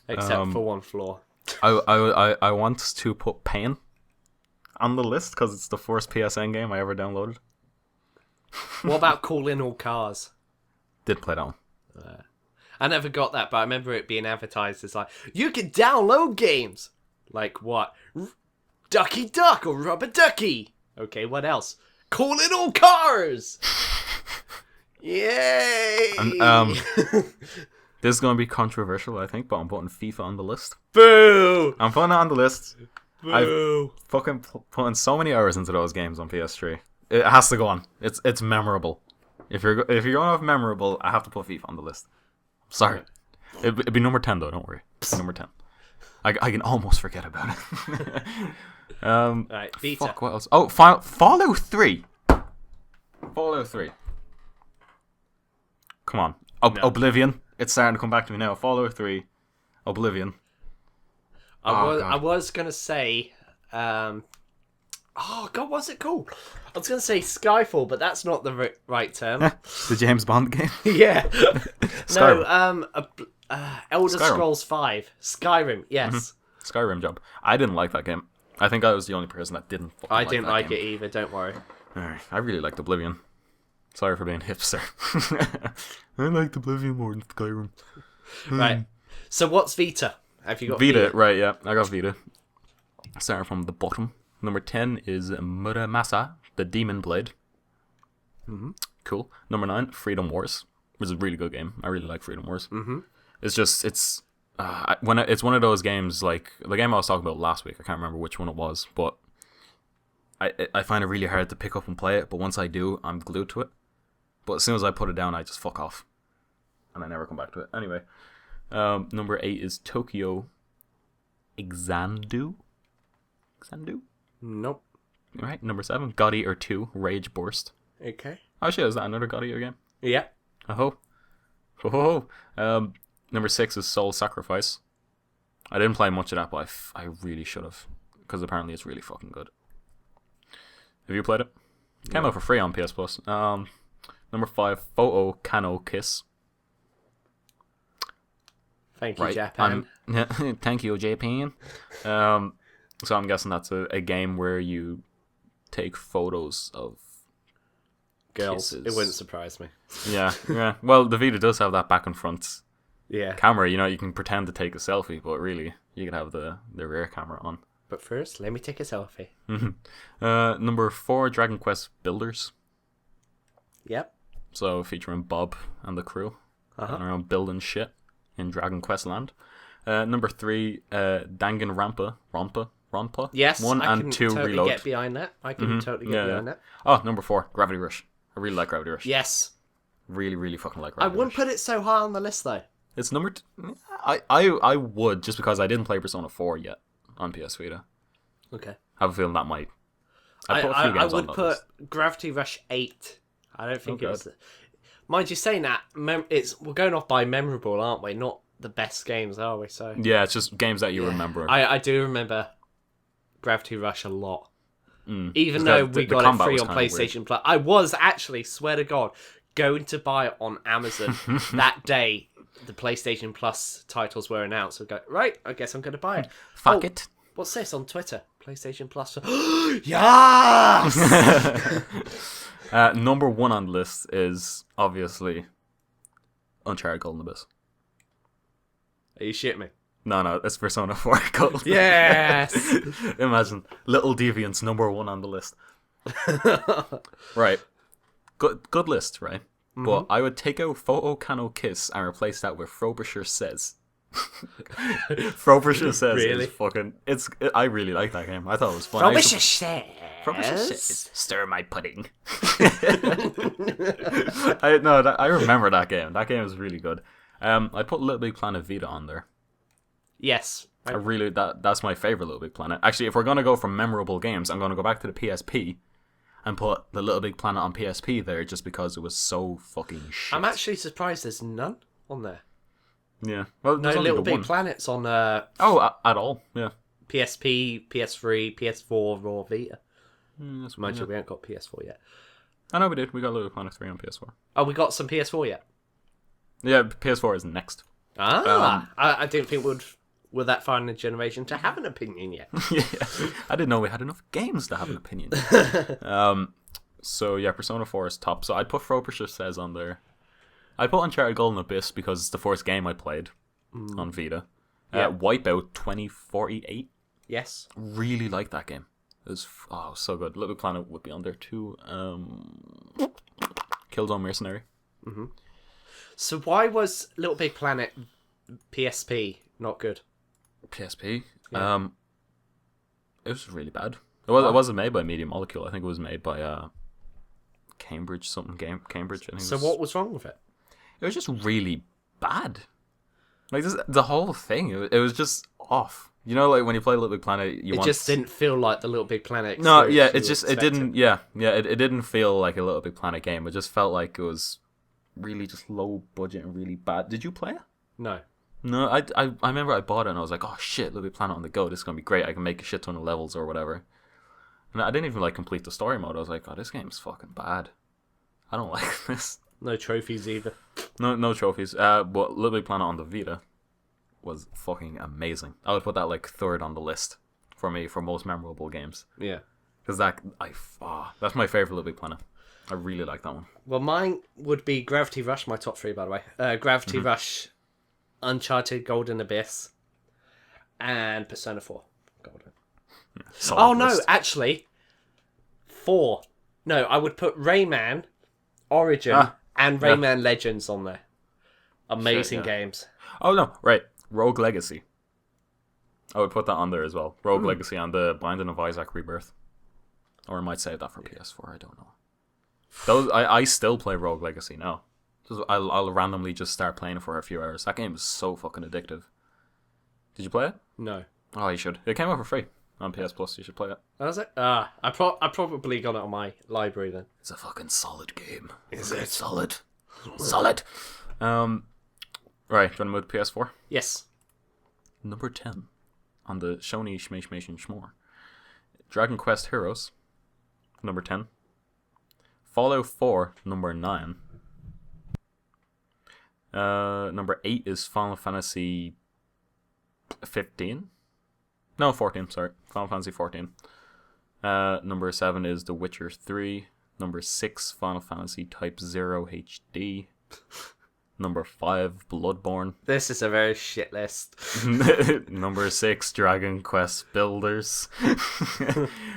Except for one flaw. I want to put Pain on the list because it's the first PSN game I ever downloaded. What about Calling All Cars? Did play that one. I never got that, but I remember it being advertised as like, you can download games! Like what? Ducky Duck or Rubber Ducky! Okay, what else? Calling All Cars! Yay! And, this is going to be controversial, I think, but I'm putting FIFA on the list. Boo! I'm putting it on the list. Boo! I've fucking put in so many hours into those games on PS3. It has to go on. It's memorable. If you're going off memorable, I have to put FIFA on the list. Sorry. It'd be number 10 though, don't worry. Number 10. I can almost forget about it. Right, Vita. Fuck, what else? Oh, Fallout 3. Fallout 3. Come on. No. Oblivion. It's starting to come back to me now. Fallout 3. Oblivion. I was going to say... oh, God, what's it called? I was going to say Skyfall, but that's not the right term. The James Bond game. Yeah. Skyrim. No, Elder Skyrim. Scrolls 5. Skyrim, yes. Skyrim job. I didn't like that game. I think I was the only person that didn't fucking I like didn't that like game. it either, don't worry. Alright, I really liked Oblivion. Sorry for being hipster. I liked Oblivion more than Skyrim. Right. So what's Vita? Have you got Vita, right, yeah. I got Vita. Starting from the bottom. Number 10 is Muramasa, the Demon Blade. Mm-hmm. Cool. Number 9, Freedom Wars, which is a really good game. I really like Freedom Wars. Mm-hmm. It's just, it's one of those games, like the game I was talking about last week. I can't remember which one it was, but I find it really hard to pick up and play it, but once I do, I'm glued to it. But as soon as I put it down, I just fuck off. And I never come back to it. Anyway, number 8 is Tokyo Xanadu. Xanadu? Nope. Alright, number 7, God Eater 2, Rage Burst. Okay. Oh shit, is that another God Eater game? Yeah. Oh ho. Number 6 is Soul Sacrifice. I didn't play much of that, but I really should have. Because apparently it's really fucking good. Have you played it? Came out for free on PS Plus. Number 5, Photo Kano Kiss. Thank you, Japan. Thank you, Japan. So I'm guessing that's a game where you take photos of girls. kisses. It wouldn't surprise me. Yeah. Well, the Vita does have that back and front Yeah. camera. You can pretend to take a selfie, but really, you could have the rear camera on. But first, let me take a selfie. Number 4, Dragon Quest Builders. Yep. So featuring Bob and the crew going around building shit in Dragon Quest land. Number 3, Danganronpa. Rampa. Yes, 1 I and can 2 totally Reload. get behind that. I can totally get behind that. Oh, number 4, Gravity Rush. I really like Gravity Rush. Yes. Really, really fucking like I Gravity wouldn't Rush. put it so high on the list, though. It's number... I would, just because I didn't play Persona 4 yet on PS Vita. Okay. I have a feeling that might... I games would on that put list. Gravity Rush 8. I don't think it Okay. was... Mind you, saying that, we're going off by memorable, aren't we? Not the best games, are we? So Yeah, it's just games that you remember. I do remember Gravity Rush a lot. Even Because though the we got it combat free was on kinda weird. PlayStation Plus. I was actually, swear to God, going to buy it on Amazon that day the PlayStation Plus titles were announced. I'd go, right, I guess I'm going to buy it. Fuck it. What's this on Twitter? PlayStation Plus. Yes! Number 1 on the list is obviously Uncharted Golden Abyss. Are you shitting me? No, it's Persona 4 Gold. Yes! Imagine Little Deviants number 1 on the list. Right, good list, right? But I would take out Photo Kano Kiss and replace that with Frobisher Says. Frobisher Says Really? is fucking. I really like that game. I thought it was fun. Frobisher says. Frobisher Says, stir my pudding. I remember that game. That game was really good. I put Little Big Planet Vita on there. Yes. I really that's my favorite Little Big Planet. Actually, if we're gonna go from memorable games, I'm gonna go back to the PSP and put the Little Big Planet on PSP there, just because it was so fucking shit. I'm actually surprised there's none on there. Yeah. Well, No there's only Little the Big one. Planets on At all? Yeah. PSP, PS3, PS4, or Vita. That's Mind you, we haven't got PS4 yet. I know we did. We got Little Big Planet 3 on PS4. Oh, we got some PS4 yet? Yeah, PS4 is next. I didn't think we're that far in the generation to have an opinion yet. Yeah. I didn't know we had enough games to have an opinion. So yeah, Persona 4 is top. So I'd put Frobisher Says on there. I put Uncharted Golden Abyss because it's the first game I played on Vita. Yeah. Wipeout 2048. Yes. Really like that game. It was so good. Little Big Planet would be on there too. Killzone Mercenary. So why was Little Big Planet PSP not good? PSP. Yeah. It was really bad. It wasn't made by Media Molecule. I think it was made by Cambridge Cambridge. I think. So what was wrong with it? It was just really bad. Like the whole thing. It was just off. You know, like when you play Little Big Planet, It just didn't feel like the Little Big Planet. No, yeah, experience you it expected. didn't. Yeah, it didn't feel like a Little Big Planet game. It just felt like it was really just low budget and really bad. Did you play it? No. No, I remember I bought it and I was like, oh shit, Little Big Planet on the go. This is gonna be great. I can make a shit ton of levels or whatever. And I didn't even like complete the story mode. I was like, oh, this game's fucking bad. I don't like this. No trophies either. No trophies. But Little Big Planet on the Vita was fucking amazing. I would put that like third on the list for me for most memorable games. Yeah. Because that's my favorite Little Big Planet. I really like that one. Well, mine would be Gravity Rush, my top 3, by the way. Gravity Rush, Uncharted Golden Abyss, and Persona 4 Golden. Solid Oh, no, list. actually, 4. No, I would put Rayman, Origin, and Rayman Legends on there. Amazing Shit, yeah. games. Oh no, right. Rogue Legacy. I would put that on there as well. Rogue Legacy and the Binding of Isaac Rebirth. Or I might save that for PS4. I don't know. Those I still play Rogue Legacy now. I'll randomly just start playing it for a few hours. That game is so fucking addictive. Did you play it? No. Oh, you should. It came out for free on PS Plus. You should play it. Was it? I probably got it on my library then. It's a fucking solid game. Is it? Solid. Solid. Right, do you want to move to PS4? Yes. Number 10 on the Shony Shmation Schmore. Dragon Quest Heroes, number 10. Fallout 4, number 9. Number 8 is Final Fantasy 15. No, 14, sorry. Final Fantasy 14. Number 7 is The Witcher 3. Number 6, Final Fantasy Type 0 HD. Number 5, Bloodborne. This is a very shit list. Number 6, Dragon Quest Builders,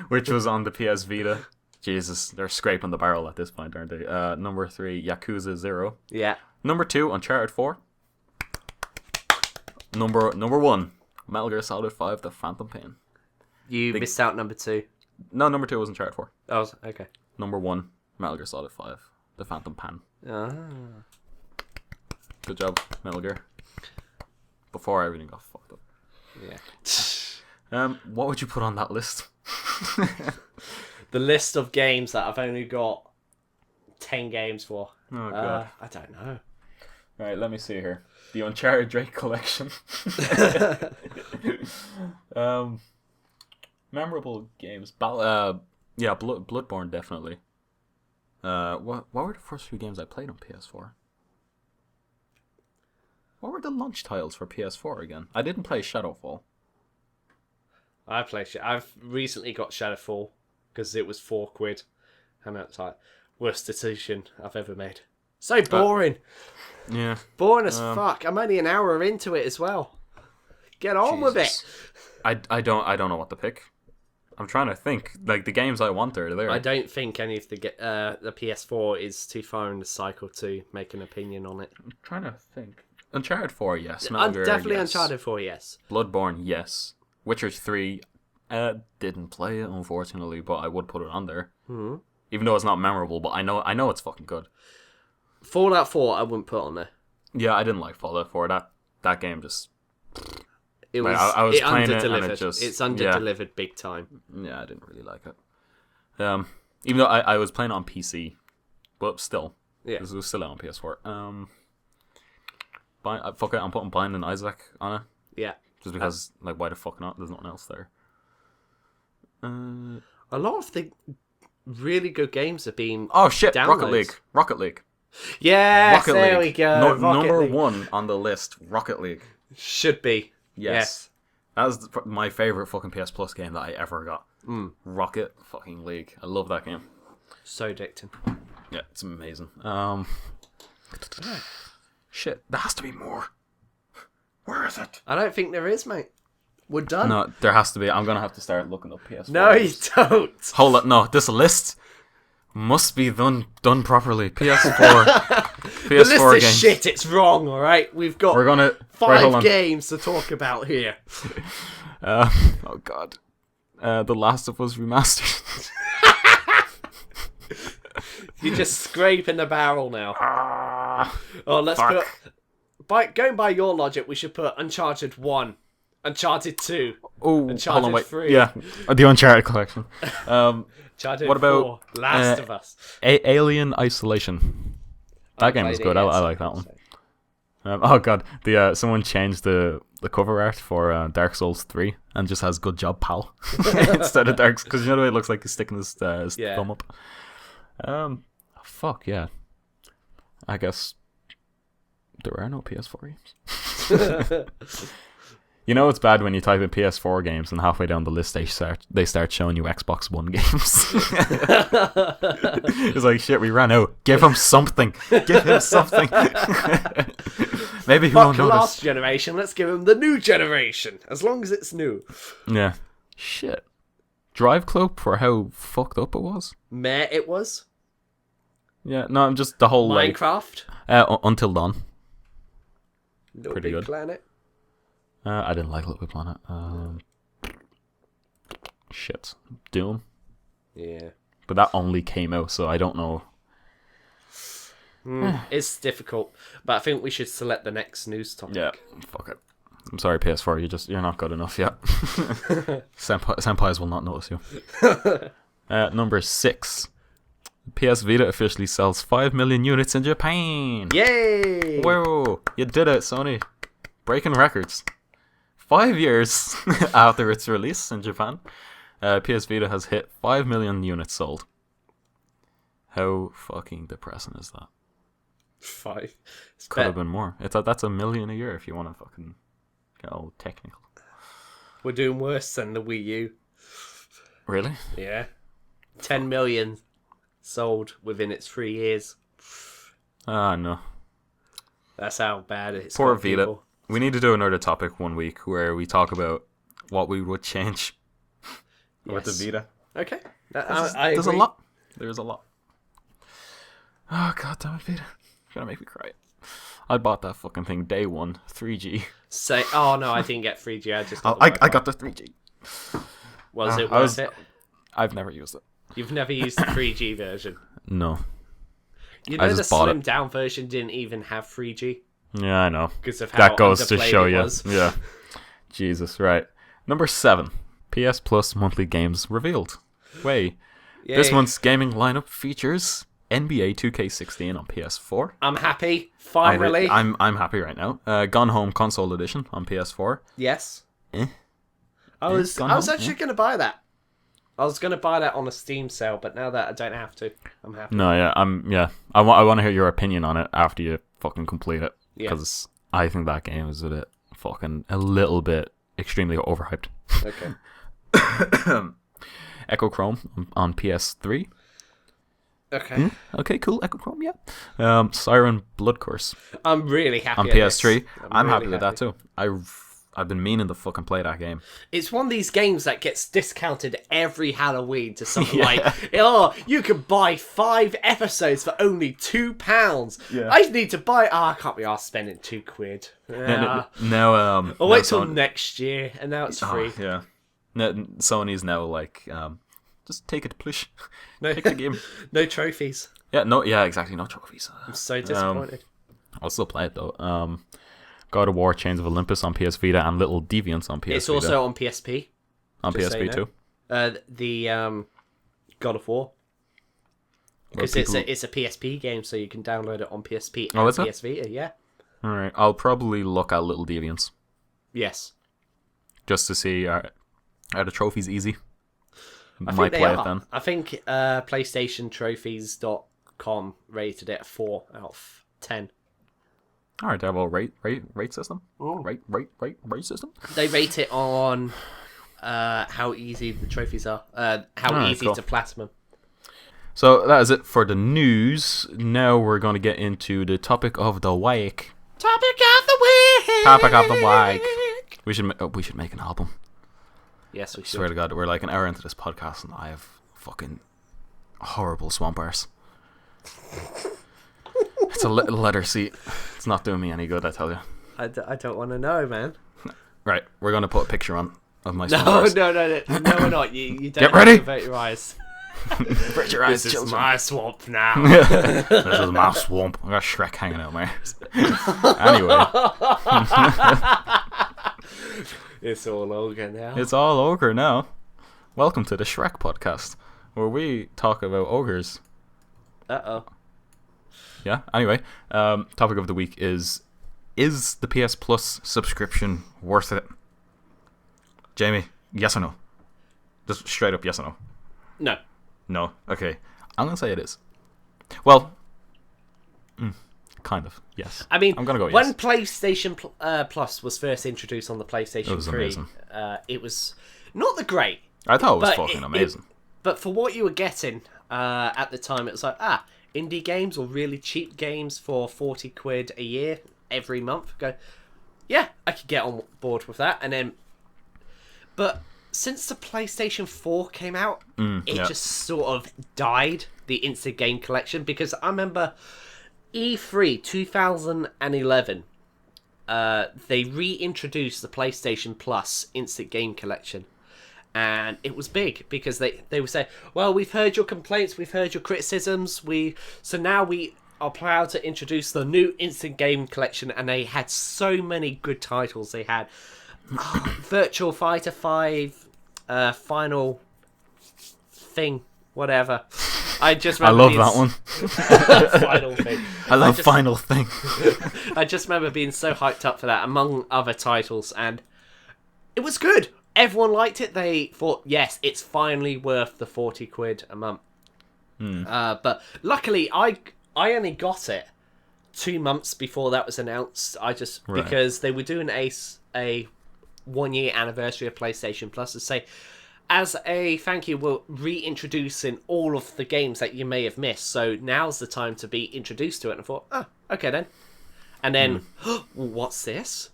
which was on the PS Vita. Jesus, they're scraping the barrel at this point, aren't they? Number 3, Yakuza 0. Yeah. Number 2, Uncharted 4. Number 1, Metal Gear Solid 5, The Phantom Pain. You missed out number 2. No, number 2 was Uncharted 4. Oh, okay. Number 1, Metal Gear Solid 5, The Phantom Pan. Ah. Good job, Metal Gear. Before everything got fucked up. Yeah. What would you put on that list? The list of games that I've only got 10 games for. Oh god. I don't know. Right, let me see here. The Uncharted Drake collection. Memorable games. Bloodborne definitely. What were the first few games I played on PS4? What were the launch titles for PS4 again? I didn't play Shadowfall. I've recently got Shadowfall because it was £4, and that's like worst decision I've ever made. So boring. Yeah. Boring as fuck. I'm only an hour into it as well. Get on with it. I don't know what to pick. I'm trying to think. Like the games I want are there. I don't think any of the PS4 is too far in the cycle to make an opinion on it. I'm trying to think. Uncharted 4, yes. Definitely yes. Uncharted 4, yes. Bloodborne, yes. Witcher 3, didn't play it, unfortunately, but I would put it on there. Mm-hmm. Even though it's not memorable, but I know it's fucking good. Fallout 4, I wouldn't put on there. Yeah, I didn't like Fallout 4. That game just... It was, I was playing under-delivered. it and it just... It's under-delivered big time. Yeah, I didn't really like it. Even though I was playing on PC, but still. Yeah. It was still out on PS4. Fuck it, I'm putting Binding Isaac on it. Yeah. Just because, why the fuck not? There's nothing else there. A lot of the really good games have been Oh shit, downloads. Rocket League. Yes, there we go. Number League. 1 on the list, Rocket League. Should be. Yes. That was my favourite fucking PS Plus game that I ever got. Rocket fucking League. I love that game. So addicting. Yeah, it's amazing. Shit, there has to be more. Where is it? I don't think there is, mate. We're done. No, there has to be. I'm going to have to start looking up PS4. No, you don't. Hold on, no, this list must be done properly. PS4. PS4 the list is games. shit, it's wrong, alright? We've got We're gonna 5 games to talk about here. Oh god. The Last of Us Remastered. You're just scraping the barrel now. Let's fuck. put... Going by your logic, we should put Uncharted 1, Uncharted 2, Oh, Uncharted hold on, wait. 3. Yeah, the Uncharted collection. Uncharted what about 4, Last of Us. Alien Isolation? That game was good. I like that one. Oh god, someone changed the cover art for Dark Souls 3 and just has "Good job, pal" instead of Dark, because you know the way it looks like he's sticking his thumb up. Fuck yeah. I guess there are no PS4 games. You know it's bad when you type in PS4 games and halfway down the list they start showing you Xbox One games. It's like, shit, we ran out. Give him something. Give him something. Maybe he won't the notice. last generation, let's give him the new generation, as long as it's new. Yeah. Shit. Drive Club for how fucked up it was? Meh, it was. Yeah, no, I'm just the whole Minecraft. Until Dawn. Little Pretty Big good. Planet. I didn't like Little Big Planet. Shit. Doom. Yeah. But that only came out, so I don't know. It's difficult, but I think we should select the next news topic. Yeah, fuck it. I'm sorry, PS4. You're not good enough yet. Senpais will not notice you. Number 6. PS Vita officially sells 5 million units in Japan. Yay! Whoa, you did it, Sony. Breaking records. 5 years after its release in Japan, PS Vita has hit 5 million units sold. How fucking depressing is that? 5. Could have been more. That's 1 million a year if you want to fucking get all technical. We're doing worse than the Wii U. Really? Yeah. 10 million sold within its 3 years. Ah, no. That's how bad it's Poor got Vita. people. We need to do another topic one week where we talk about what we would change with the Yes. Vita. Okay. There's a agree. lot. There's a lot. Oh, god damn it, Vita. You're gonna make me cry. I bought that fucking thing day one, 3G. Oh no, I didn't get 3G. I just got the I Wi-Fi. got the 3G. Was it I worth was- it? I've never used it. You've never used the 3G version. No. You I know the just bought it. slimmed down version didn't even have 3G Yeah, I know. because of how That goes to underplayed show it you. was. Yeah. Jesus, right. Number 7. PS Plus monthly games revealed. Wait. This Yay. month's gaming lineup features NBA 2K16 on PS4. I'm happy. Finally. I'm happy right now. Gone Home Console Edition on PS4. Yes. Eh? I was Gone Home, actually going to buy that. I was going to buy that on a Steam sale, but now that I don't have to, I'm happy. No, yeah, I want to hear your opinion on it after you fucking complete it, Yeah. because I think that game is a little bit extremely overhyped. Okay. Echo Chrome on PS3. Okay. Okay, cool. Echo Chrome, yeah. Siren Blood Course I'm really happy on at PS3. this. I'm really happy with that too. I've been meaning to fucking play that game. It's one of these games that gets discounted every Halloween to something like, oh, you can buy 5 episodes for only £2. Yeah. I need to buy. I can't be arsed spending £2. Now, I'll now wait till Sony- next year, and now it's free. yeah. No, Sony's now like, just take it, please. No, Pick the game. no trophies. Yeah, exactly. No trophies. I'm so disappointed. I'll still play it though. God of War: Chains of Olympus on PS Vita and Little Deviants on PS It's Vita. also on PSP. On just so PSP you know. too. The God of War. Because it's a PSP game, so you can download it on PSP and Oh, is it? PS Vita. Yeah. All right, I'll probably look at Little Deviants Yes. just to see are the trophies easy. I Might think they play are. it then. I think PlayStationTrophies.com rated it a 4 out of 10. All right, they have a rate system. Rate system. They rate it on how easy the trophies are, how Alright, easy cool. to platinum. So that is it for the news. Now we're going to get into the topic of the week. Topic of the week. Topic of the week. We should make an album. Yes, we Swear should. to God, we're like an hour into this podcast and I have fucking horrible swamp arse. It's a little letter C. It's not doing me any good, I tell you. I don't want to know, man. Right, we're going to put a picture on of my swamp No, arse. no, we're not. You don't Get have ready. to avert your eyes. Avert your eyes, This is children. my swamp now. This is my swamp. I got Shrek hanging out my arse. Anyway, It's all over now. it's all ogre now. Welcome to the Shrek podcast, where we talk about ogres. Uh-oh. Yeah. Anyway, topic of the week is the PS Plus subscription worth it? Jamie, yes or no? Just straight up yes or no? No. No. Okay. I'm gonna say it is. Well, kind of. Yes. I mean, I'm gonna go when yes. PlayStation Plus was first introduced on the PlayStation It was 3, amazing. It was not the great, I thought it was but fucking amazing. but for what you were getting at the time, it was like, indie games or really cheap games for 40 quid a year every month. Go, yeah, I could get on board with that. And then, but since the PlayStation 4 came out, it yeah. just sort of died, the instant game collection, because I remember E3 2011, they reintroduced the PlayStation Plus instant game collection, And it was big because they would say, well, we've heard your complaints, we've heard your criticisms, so now we are proud to introduce the new instant game collection. And they had so many good titles. They had Virtual Fighter 5, Final Thing, whatever. I love that one. Final Thing. I love Final Thing. I just remember being so hyped up for that, among other titles, and it was good. Everyone liked it. They thought, yes, it's finally worth the 40 quid a month. But luckily, I only got it 2 months before that was announced. Because they were doing a 1 year anniversary of PlayStation Plus to say, as a thank you, we're reintroducing all of the games that you may have missed. So now's the time to be introduced to it. And I thought, oh, okay then. And then, what's this?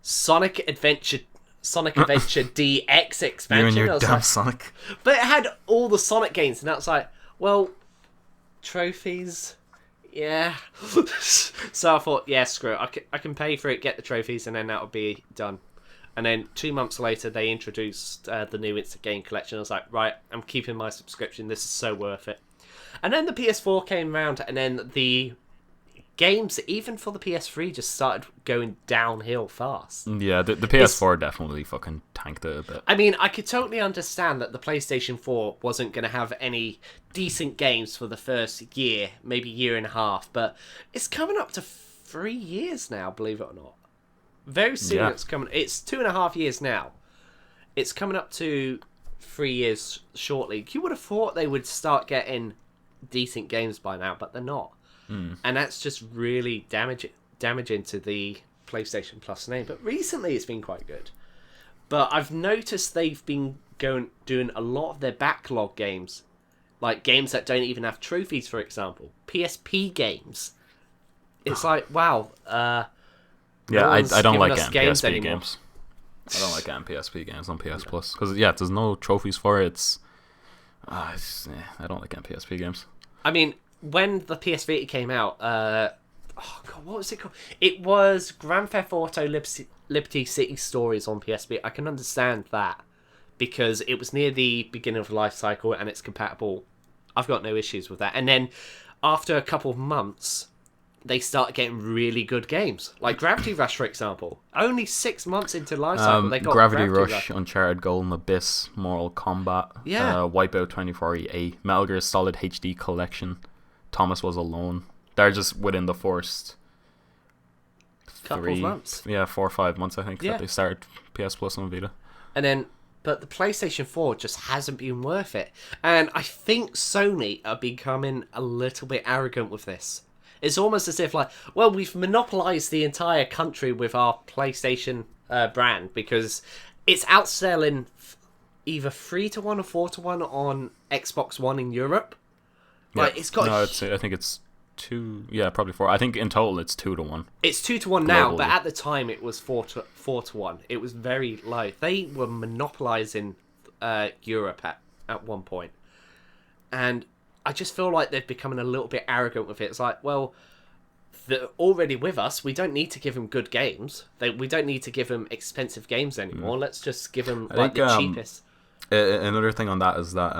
Sonic Adventure DX expansion. You and your damn like, Sonic. But it had all the Sonic games, and I was like, well, trophies, yeah. So I thought, yeah, screw it. I can pay for it, get the trophies, and then that'll be done. And then 2 months later, they introduced the new Instant Game Collection. I was like, right, I'm keeping my subscription. This is so worth it. And then the PS4 came around, and then the games, even for the PS3, just started going downhill fast. Yeah, the PS4 definitely fucking tanked it a bit. I mean, I could totally understand that the PlayStation 4 wasn't going to have any decent games for the first year, maybe year and a half, but it's coming up to 3 years now, believe it or not. Very soon it's coming. It's 2.5 years now. It's coming up to 3 years shortly. You would have thought they would start getting decent games by now, but they're not. And that's just really damaging to the PlayStation Plus name. But recently it's been quite good. But I've noticed they've been doing a lot of their backlog games, like games that don't even have trophies, for example. PSP games. It's like, wow. I don't like getting PSP games. I don't like getting PSP games on PS Plus because there's no trophies for it. I don't like getting PSP games. I mean, when the PS Vita came out, what was it called? It was Grand Theft Auto Liberty City Stories on PSP. I can understand that because it was near the beginning of the life cycle and it's compatible. I've got no issues with that. And then after a couple of months, they started getting really good games, like Gravity Rush, for example. Only 6 months into life cycle, they got Gravity Rush, Uncharted Golden Abyss, Mortal Kombat, Yeah. Wipeout 24EA, Metal Gear Solid HD Collection, Thomas Was Alone. They're just within the first couple of months. Yeah, 4 or 5 months, I think, that they started PS Plus on Vita. And then, but the PlayStation 4 just hasn't been worth it. And I think Sony are becoming a little bit arrogant with this. It's almost as if, like, well, we've monopolized the entire country with our PlayStation brand because it's outselling either 3-1 or 4-1 on Xbox One in Europe. Like, it's got. No, I think it's 2. Yeah, probably 4. I think in total it's 2-1. It's 2-1 now, but at the time it was 4-1. It was very low. They were monopolizing Europe at one point, and I just feel like they're becoming a little bit arrogant with it. It's like, well, they're already with us. We don't need to give them good games. We don't need to give them expensive games anymore. Let's just give them the cheapest. Another thing on that is that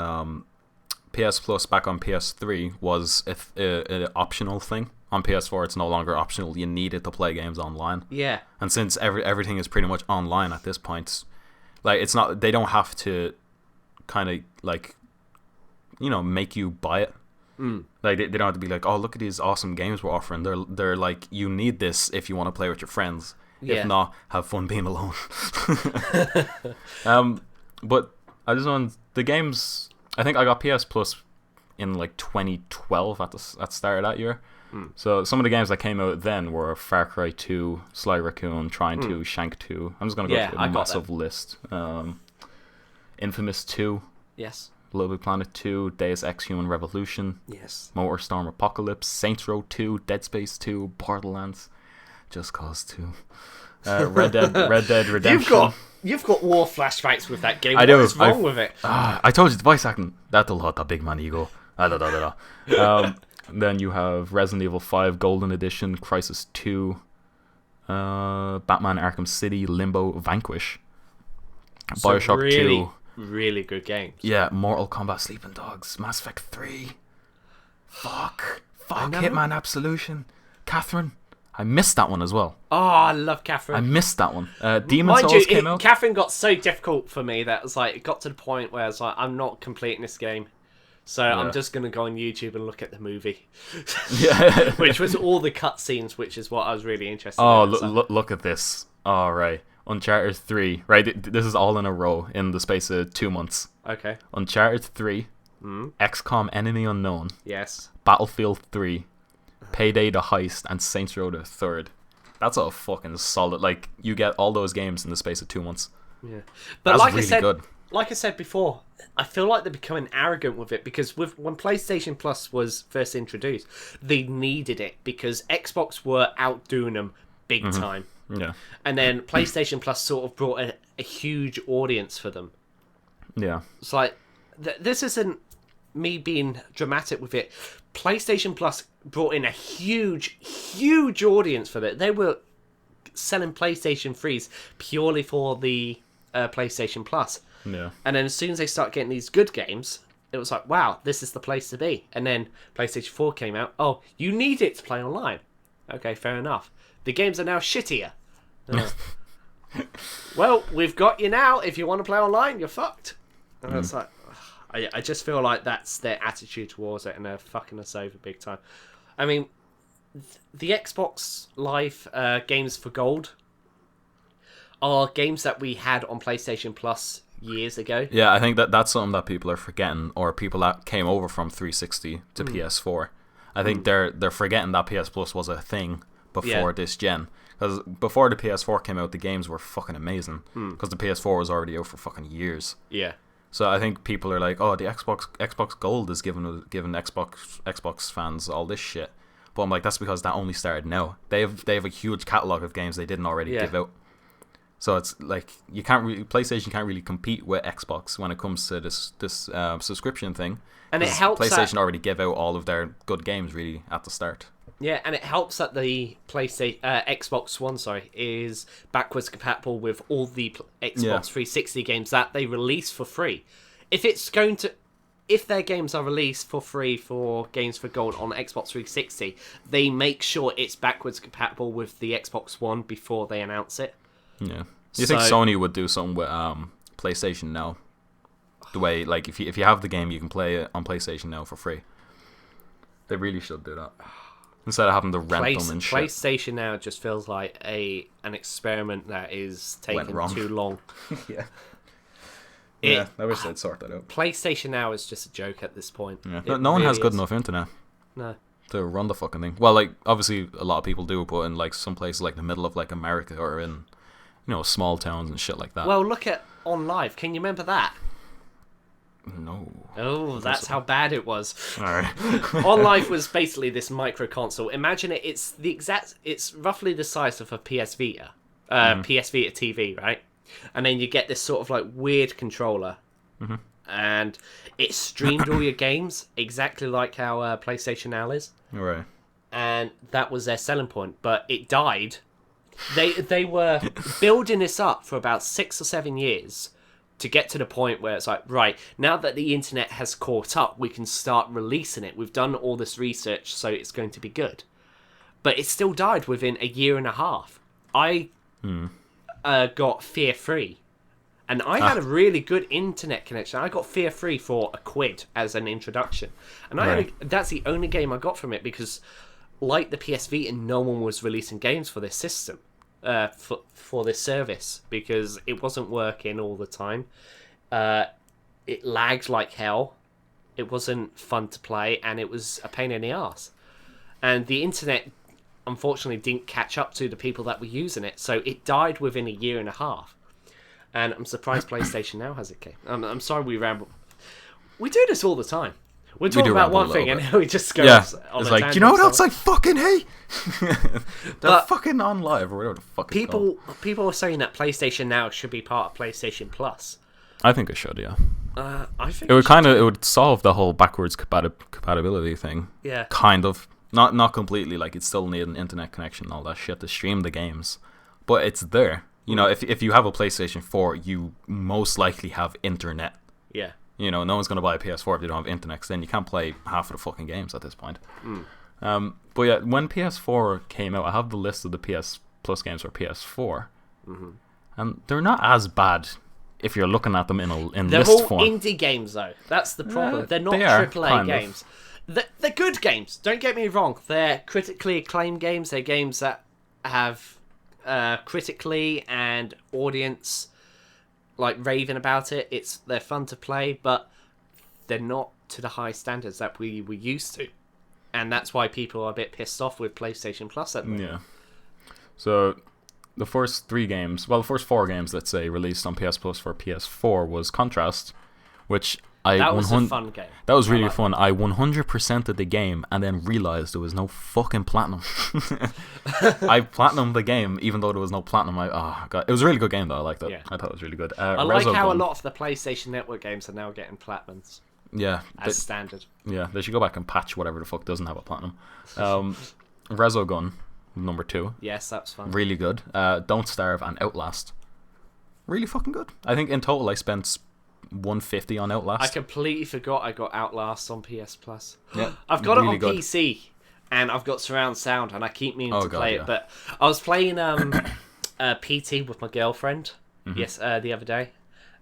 PS Plus back on PS3 was an optional thing. On PS4, it's no longer optional. You needed to play games online. Yeah. And since everything is pretty much online at this point, like it's not. They don't have to kind of like, make you buy it. Like they don't have to be like, oh, look at these awesome games we're offering. They're like, you need this if you want to play with your friends. Yeah. If not, have fun being alone. But I just want the games. I think I got PS Plus in like 2012 at the start of that year. So some of the games that came out then were Far Cry 2, Sly Raccoon, Trine 2, Shank 2. I'm just gonna go through a massive list. Infamous 2. Yes. Little Big Planet 2, Deus Ex Human Revolution, Yes. MotorStorm Apocalypse, Saints Row 2, Dead Space 2, Borderlands, Just Cause 2, Red Dead Redemption. You've got war flashbacks with that game. I do. What is wrong with it? I told you the voice acting. That'll hurt the big man ego. Then you have Resident Evil 5 Golden Edition, Crisis 2, Batman Arkham City, Limbo, Vanquish, So Bioshock really, 2. really good games. Yeah, Mortal Kombat Sleeping Dogs, Mass Effect 3. Fuck, I know. Hitman Absolution. Catherine. I missed that one as well. Oh, I love Catherine. I missed that one. Demon Mind Souls you, came out. Catherine got so difficult for me that it got to the point where it's like, I'm not completing this game. So I'm just going to go on YouTube and look at the movie. Yeah. Which was all the cutscenes, which is what I was really interested Oh, in. look at this. All right. Uncharted 3. Right, this is all in a row in the space of 2 months. Okay. Uncharted 3. XCOM Enemy Unknown. Yes. Battlefield 3. Payday the Heist, and Saints Row the 3rd. That's a fucking solid. Like, you get all those games in the space of 2 months. Yeah, but that's like really good. Like I said before, I feel like they're becoming arrogant with it because when PlayStation Plus was first introduced, they needed it because Xbox were outdoing them big time. Yeah. And then PlayStation Plus sort of brought a huge audience for them. Yeah. It's like, this isn't me being dramatic with it. PlayStation Plus brought in a huge audience for it. They were selling PlayStation 3s purely for the PlayStation Plus. Yeah. And then as soon as they start getting these good games, it was like, wow, this is the place to be. And then PlayStation 4 came out. Oh, you need it to play online. Okay, fair enough. The games are now shittier. Well, we've got you now. If you want to play online, you're fucked. And it's like, I just feel like that's their attitude towards it, and they're fucking us over big time. I mean, the Xbox Live games for gold are games that we had on PlayStation Plus years ago. Yeah, I think that's something that people are forgetting, or people that came over from 360 to PS4. I think they're forgetting that PS Plus was a thing before this gen. Because before the PS4 came out, the games were fucking amazing. Because the PS4 was already out for fucking years. Yeah. So I think people are like, oh, the Xbox Gold is giving Xbox fans all this shit. But I'm like, that's because that only started now. They have a huge catalog of games they didn't already give out. So it's like PlayStation can't really compete with Xbox when it comes to this subscription thing. And it helps PlayStation already give out all of their good games really at the start. Yeah, and it helps that the Xbox One, is backwards compatible with all the Xbox 360 games that they release for free. If their games are released for free for games for gold on Xbox 360, they make sure it's backwards compatible with the Xbox One before they announce it. Yeah, you think Sony would do something with PlayStation Now? The way, like, if you have the game, you can play it on PlayStation Now for free. They really should do that. Instead of having to rent them and shit. PlayStation Now just feels like an experiment that is taking too long. Yeah, I wish they'd sort that out. PlayStation Now is just a joke at this point. Yeah. No one has good enough internet. No. To run the fucking thing. Well, like, obviously a lot of people do, but in like some places like the middle of like America or in, small towns and shit like that. Well, look at On Live. Can you remember that? No. Oh, that's how bad it was. Alright. On Live was basically this micro console. Imagine it's roughly the size of a PS Vita. PS Vita TV, right? And then you get this sort of like weird controller. And it streamed all your games exactly like how PlayStation Now is. Right. And that was their selling point, but it died. They were building this up for about 6 or 7 years to get to the point where it's like, right, now that the internet has caught up, we can start releasing it. We've done all this research, so it's going to be good. But it still died within a year and a half. I got Fear Free. And I had a really good internet connection. I got Fear Free for £1 as an introduction. And that's the only game I got from it because, like the PS Vita, no one was releasing games for this system. For this service because it wasn't working all the time. It lagged like hell. It wasn't fun to play, and it was a pain in the ass. And the internet, unfortunately, didn't catch up to the people that were using it, so it died within a year and a half. And I'm surprised PlayStation Now has it. I'm sorry we ramble. We do this all the time. We're talking about one thing and we just go on it's a like, tangent. you know what else I fucking hate? They're But fucking on live or whatever the fuck it's called. People are saying that PlayStation Now should be part of PlayStation Plus. I think it should, yeah. I think It would solve the whole backwards compatibility thing. Yeah. Kind of. Not completely, like, it still need an internet connection and all that shit to stream the games. But it's there. You know, if you have a PlayStation 4, you most likely have internet. Yeah. You know, no one's going to buy a PS4 if they don't have internet, 'cause then you can't play half of the fucking games at this point. But yeah, when PS4 came out, I have the list of the PS Plus games for PS4. And they're not as bad if you're looking at them in They're list all form. indie games, though. That's the problem. They're not they are, AAA kind of. games. They're good games. Don't get me wrong. They're critically acclaimed games. They're games that have critically and audience like raving about it. They're fun to play, but they're not to the high standards that we were used to, and that's why people are a bit pissed off with PlayStation Plus at the moment. Yeah. So the first 3 games, well, the first 4 games, let's say, released on PS Plus for PS4 was Contrast, which That was a fun game. That was really fun. I 100%ed the game and then realized there was no fucking platinum. I platinumed the game even though there was no platinum. God. It was a really good game though. I liked it. Yeah. I thought it was really good. I like how a lot of the PlayStation Network games are now getting platinums. Yeah, as standard. Yeah, they should go back and patch whatever the fuck doesn't have a platinum. Resogun, number 2. Yes, that's fun. Really good. Don't Starve and Outlast. Really fucking good. I think in total I spent $150 on Outlast. I completely forgot I got Outlast on PS Plus. Yeah, I've got really it on good. PC, and I've got surround sound, and I keep meaning to play yeah. it. But I was playing PT with my girlfriend the other day,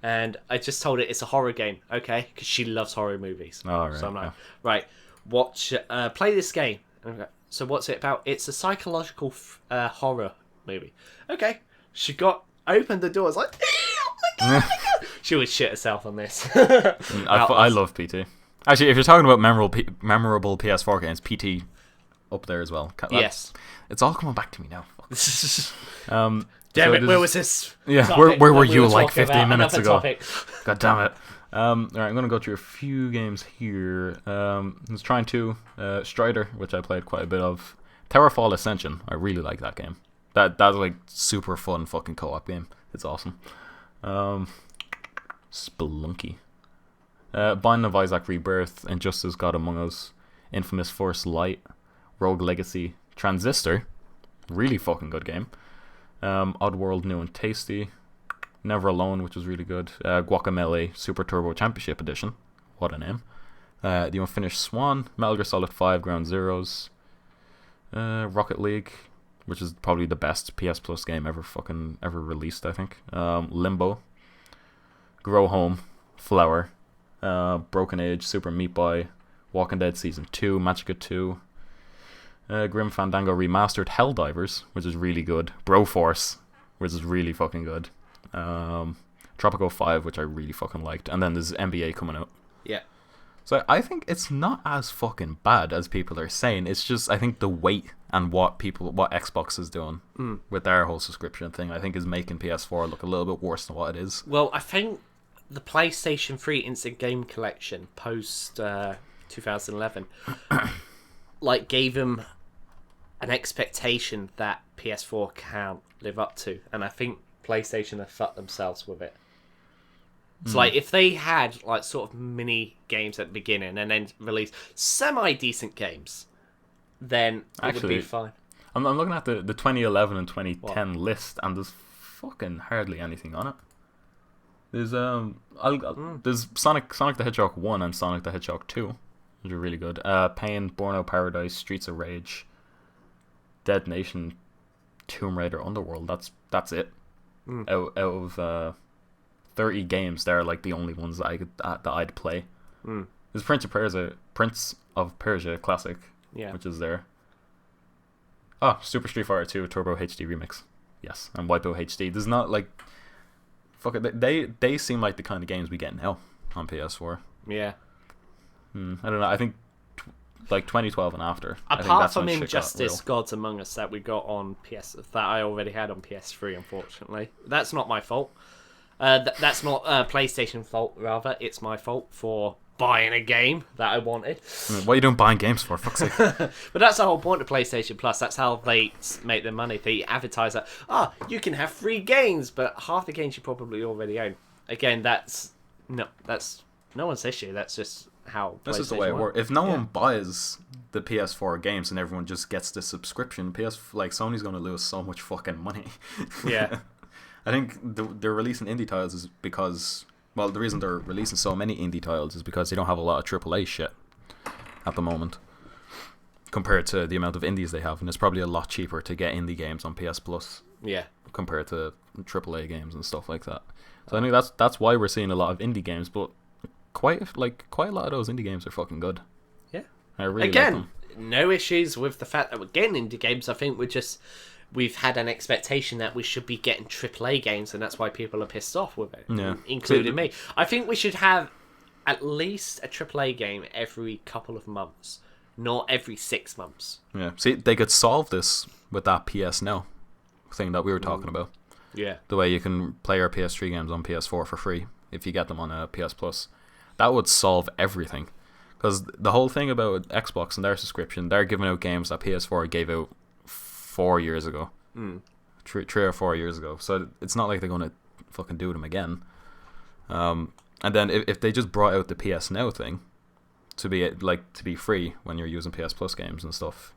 and I just told her it's a horror game, okay? Because she loves horror movies. Oh, right, so I'm like, yeah. right, watch, play this game. Okay. So what's it about? It's a psychological horror movie. Okay. She opened the door. I was like, oh my god, she would shit herself on this. I love PT. Actually, if you're talking about memorable PS4 games, PT up there as well. Yes. It's all coming back to me now. Damn it, where was this? Yeah, topic where were that we you were like talking 15 about? minutes Another ago? topic. God damn it. Alright, I'm going to go through a few games here. I was trying to Strider, which I played quite a bit of. Towerfall Ascension, I really like that game. That's like super fun fucking co-op game. It's awesome. Spelunky. Binding of Isaac Rebirth, Injustice God Among Us, Infamous First Light, Rogue Legacy, Transistor, really fucking good game. Oddworld New and Tasty, Never Alone, which was really good. Guacamelee Super Turbo Championship Edition, what a name. The Unfinished Swan, Metal Gear Solid 5 Ground Zeroes, Rocket League, which is probably the best PS Plus game ever released, I think. Limbo, Grow Home, Flower, Broken Age, Super Meat Boy, Walking Dead Season 2, Magicka 2, Grim Fandango Remastered, Helldivers, which is really good, Broforce, which is really fucking good, Tropico 5, which I really fucking liked, and then there's NBA coming out. Yeah. So I think it's not as fucking bad as people are saying. It's just, I think the weight and what Xbox is doing with their whole subscription thing, I think is making PS4 look a little bit worse than what it is. Well, I think the PlayStation 3 Instant Game Collection post 2011 like gave them an expectation that PS4 can't live up to, and I think PlayStation have fucked themselves with it. It's like if they had like sort of mini games at the beginning and then released semi-decent games, then it would be fine. I'm looking at the 2011 and 2010 list, and there's fucking hardly anything on it. There's there's Sonic the Hedgehog 1 and Sonic the Hedgehog 2, which are really good. Pain, Burnout Paradise, Streets of Rage, Dead Nation, Tomb Raider, Underworld. That's it. Out of 30 games, they're like the only ones that I'd play. There's Prince of Persia Classic, which is there. Oh, Super Street Fighter 2 Turbo HD Remix, yes, and Wipeout HD. There's not like, fuck it. They seem like the kind of games we get now on PS4. Yeah. I don't know. I think like 2012 and after. Apart from Injustice Gods Among Us that we got on PS, that I already had on PS3, unfortunately. That's not my fault. That's not PlayStation fault, rather. It's my fault for buying a game that I wanted. What are you doing buying games for? Fuck's sake. But that's the whole point of PlayStation Plus. That's how they make their money. They advertise that, you can have free games, but half the games you probably already own. Again, that's no one's issue. That's just how This is the way it works. If no one buys the PS4 games and everyone just gets the subscription, Sony's going to lose so much fucking money. Yeah. I think they're releasing indie titles is because, well, the reason they're releasing so many indie titles is because they don't have a lot of AAA shit at the moment compared to the amount of indies they have, and it's probably a lot cheaper to get indie games on PS Plus. Yeah. Compared to AAA games and stuff like that. So I think that's why we're seeing a lot of indie games, but quite a lot of those indie games are fucking good. Yeah. I really Again, like them. no issues with the fact that we're getting indie games. I think we've had an expectation that we should be getting AAA games, and that's why people are pissed off with it, Yeah. including me. I think we should have at least a AAA game every couple of months, not every 6 months. Yeah. See, they could solve this with that PS Now thing that we were talking about. Yeah. The way you can play your PS3 games on PS4 for free if you get them on a PS Plus. That would solve everything. Because the whole thing about Xbox and their subscription, they're giving out games that PS4 gave out 4 years ago. 3 or 4 years ago. So it's not like they're going to fucking do them again. And then if they just brought out the PS Now thing to be free when you're using PS Plus games and stuff,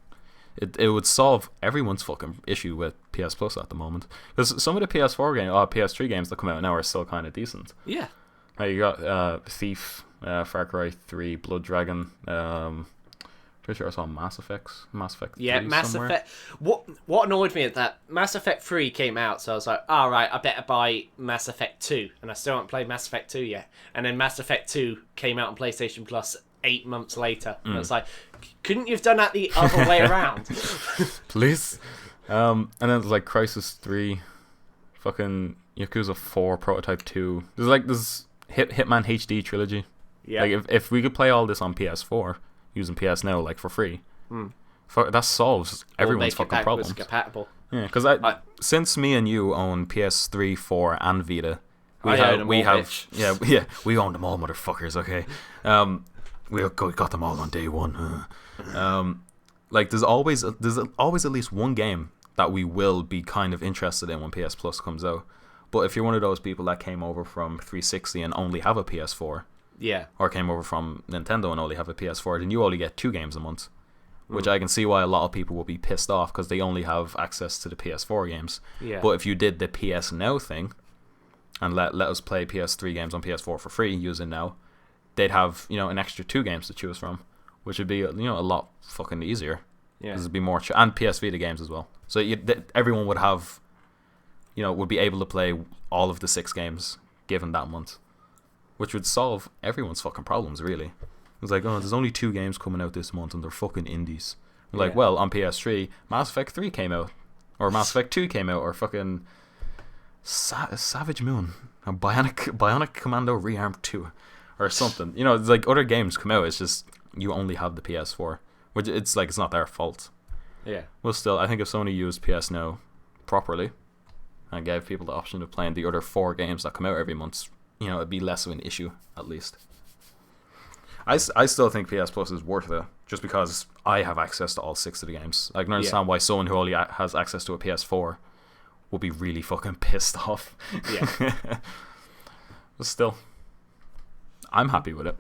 it would solve everyone's fucking issue with PS Plus at the moment. Because some of the PS3 games that come out now are still kind of decent. Yeah. Right, you got Thief, Far Cry 3, Blood Dragon. Pretty sure I saw Mass Effect. Yeah, 3 Mass somewhere. Effect. What annoyed me at that, Mass Effect 3 came out, so I was like, all right, I better buy Mass Effect 2, and I still haven't played Mass Effect 2 yet. And then Mass Effect 2 came out on PlayStation Plus 8 months later, and it's like, couldn't you have done that the other way around? Please. And then there's like Crisis 3, fucking Yakuza 4, Prototype 2. There's Hitman HD trilogy. Yeah. Like if we could play all this on PS4 using PS Now like for free, that solves everyone's fucking problems. Compatible. Yeah, because since me and you own PS3, 4, and Vita, we own them all, motherfuckers. Okay, we got them all on day one. Like there's always at least one game that we will be kind of interested in when PS Plus comes out. But if you're one of those people that came over from 360 and only have a PS4, yeah, or came over from Nintendo and only have a PS4, then you only get 2 games a month. Which I can see why a lot of people will be pissed off because they only have access to the PS4 games. Yeah. But if you did the PS Now thing and let us play PS3 games on PS4 for free using Now, they'd have an extra 2 games to choose from, which would be a lot fucking easier. Yeah. Because it'd be more and PS Vita games as well. So everyone would have would be able to play all of the 6 games given that month, which would solve everyone's fucking problems really. It's like, oh, there's only 2 games coming out this month and they're fucking indies. Like, well, on PS3, Mass Effect 3 came out, or Mass Effect 2 came out, or fucking Savage Moon, or Bionic Commando Rearmed 2, or something. It's like other games come out. It's just you only have the PS4, which it's not their fault. Yeah. Well, still, I think if Sony used PS Now properly and gave people the option of playing the other 4 games that come out every month, it'd be less of an issue at least. I still think PS Plus is worth it, just because I have access to all 6 of the games. I can understand why someone who only has access to a PS4 would be really fucking pissed off. Yeah. But still, I'm happy with it.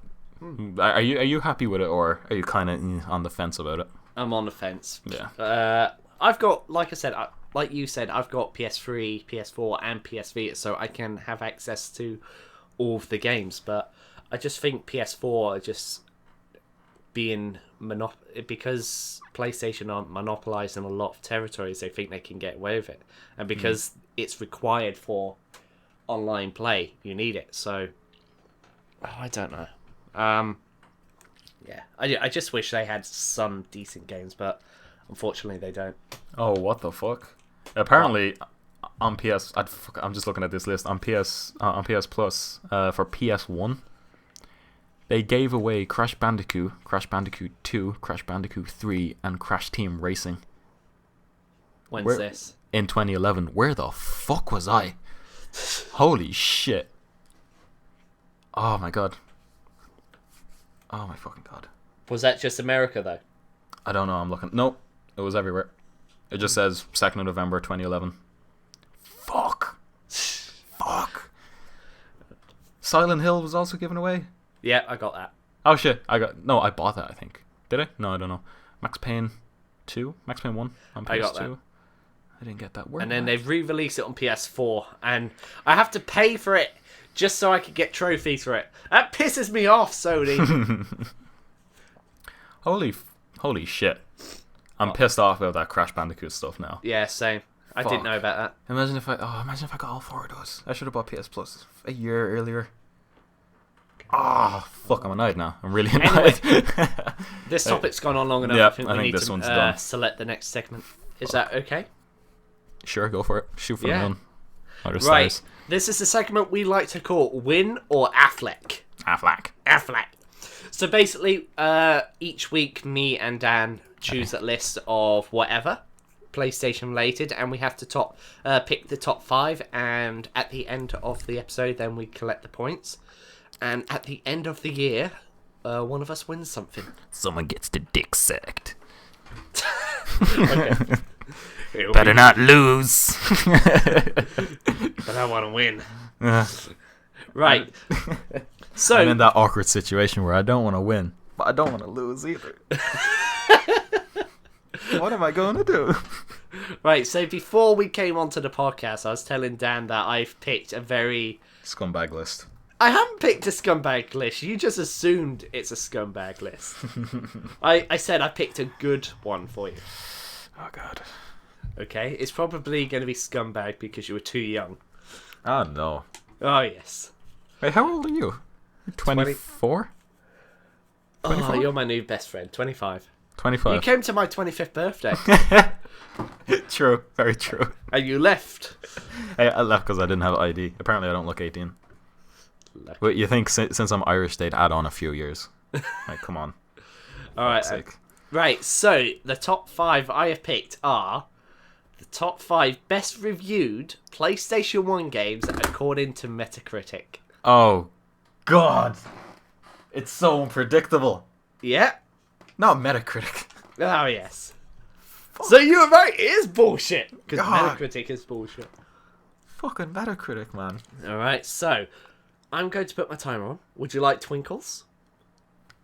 Are you happy with it, or are you kind of on the fence about it? I'm on the fence. Yeah. I've got, like I said, like you said, I've got PS3, PS4, and PS Vita, so I can have access to all of the games, but I just think PS4 are just being because PlayStation aren't monopolizing a lot of territories. They think they can get away with it, and because it's required for online play, you need it. So I don't know. Yeah, I just wish they had some decent games, but unfortunately they don't. Oh, what the fuck! Apparently, on PS, I'm just looking at this list on PS Plus for PS1. They gave away Crash Bandicoot, Crash Bandicoot 2, Crash Bandicoot 3, and Crash Team Racing. When's this? In 2011. Where the fuck was I? Holy shit. Oh my god. Oh my fucking god. Was that just America, though? I don't know, I'm looking. Nope. It was everywhere. It just says 2nd of November 2011. Fuck. Fuck. Silent Hill was also given away. Yeah, I got that. Oh shit, I bought that, I think. Did I? No, I don't know. Max Payne 2? Max Payne 1 on PS2? I got that. I didn't get that word. And then they've re-released it on PS4, and I have to pay for it just so I can get trophies for it. That pisses me off, Sony. Holy shit. I'm pissed off about that Crash Bandicoot stuff now. Yeah, same. I didn't know about that. Imagine if I got all 4 of those. I should have bought PS Plus a year earlier. Fuck, I'm annoyed now. I'm really annoyed. Anyway, this topic's gone on long enough. Yeah, I think we need this to one's done. select the next segment. Is that okay? Sure, go for it. Shoot for the moon. Right. This is the segment we like to call Win or Affleck. Affleck. So basically, each week, me and Dan choose a list of whatever PlayStation related, and we have to pick the top 5. And at the end of the episode, then we collect the points. And at the end of the year, one of us wins something. Someone gets the dick sacked. Okay. Better not lose. But I want to win. Right. So I'm in that awkward situation where I don't want to win, but I don't want to lose either. What am I going to do? Right, so before we came onto the podcast, I was telling Dan that I've picked a very... Scumbag list. I haven't picked a scumbag list. You just assumed it's a scumbag list. I said I picked a good one for you. Oh, God. Okay, it's probably going to be scumbag because you were too young. Oh, no. Oh, yes. Wait, how old are you? You're 24? Oh, you're my new best friend. 25. 25. You came to my 25th birthday. True, very true. And you left. Hey, I left because I didn't have ID. Apparently I don't look 18. But you think since I'm Irish they'd add on a few years. Like, come on. Alright. Right, so the top 5 I have picked are the top 5 best reviewed PlayStation 1 games according to Metacritic. Oh, God. It's so unpredictable. Yeah. Not Metacritic. Oh, yes. Fuck. So you were right, it is bullshit. Because God. Metacritic is bullshit. Fucking Metacritic, man. Alright, so I'm going to put my timer on. Would you like twinkles?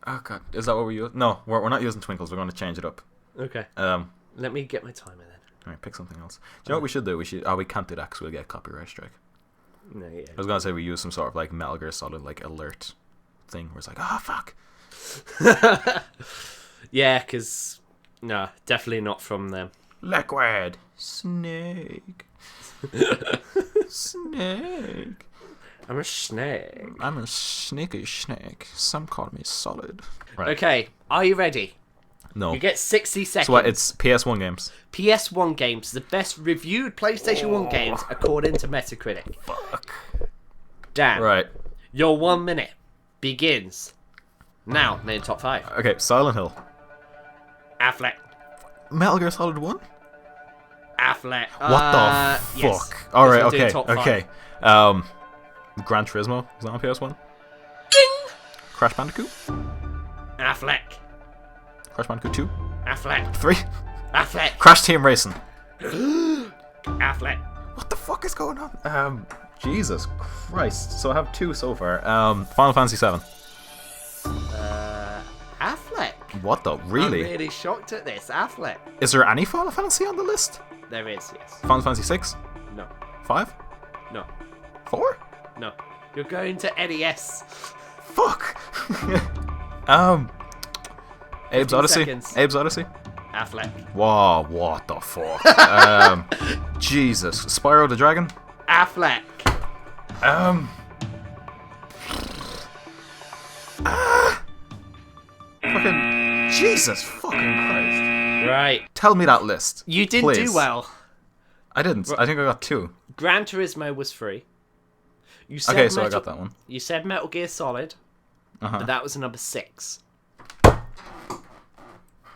Oh, God. Is that what we're using? No, we're not using twinkles. We're going to change it up. Okay. Let me get my timer then. Alright, pick something else. Do you know what we should do? We can't do that because we'll get copyright strike. No, yeah. I was going to say we use some sort of like Metal Gear Solid like alert thing where it's like, oh, fuck. Yeah, because... No, definitely not from them. Liquid. Snake. Snake. I'm a snake. I'm a sneaky snake. Some call me Solid. Right. Okay, are you ready? No. You get 60 seconds. So what, it's PS1 games? PS1 games, the best reviewed PlayStation 1 games according to Metacritic. Fuck. Dan, Right. your 1 minute begins now. Name top 5. Okay, Silent Hill. Affleck. Metal Gear Solid 1? Affleck. What the fuck? Yes. Alright, Yes, we'll do okay, top 5. okay. Gran Turismo, was that on PS1? Ding! Crash Bandicoot? Affleck. Crash Bandicoot 2? Affleck. 3? Affleck. Crash Team Racing. Affleck. What the fuck is going on? Jesus Christ. So I have 2 so far. Final Fantasy 7. Affleck. What the? Really? I'm really shocked at this. Affleck. Is there any Final Fantasy on the list? There is, yes. Final Fantasy 6? No. 5? No. 4? No. You're going to NES. Fuck. Abe's Odyssey. seconds. Abe's Odyssey. Affleck. Whoa, what the fuck? Jesus. Spyro the Dragon. Affleck. Fucking Jesus fucking Christ. Right. Tell me that list. You didn't please. do well. I didn't. I think I got 2. Gran Turismo was 3. You said Okay, so I got that one. You said Metal Gear Solid, Uh-huh. but that was number 6.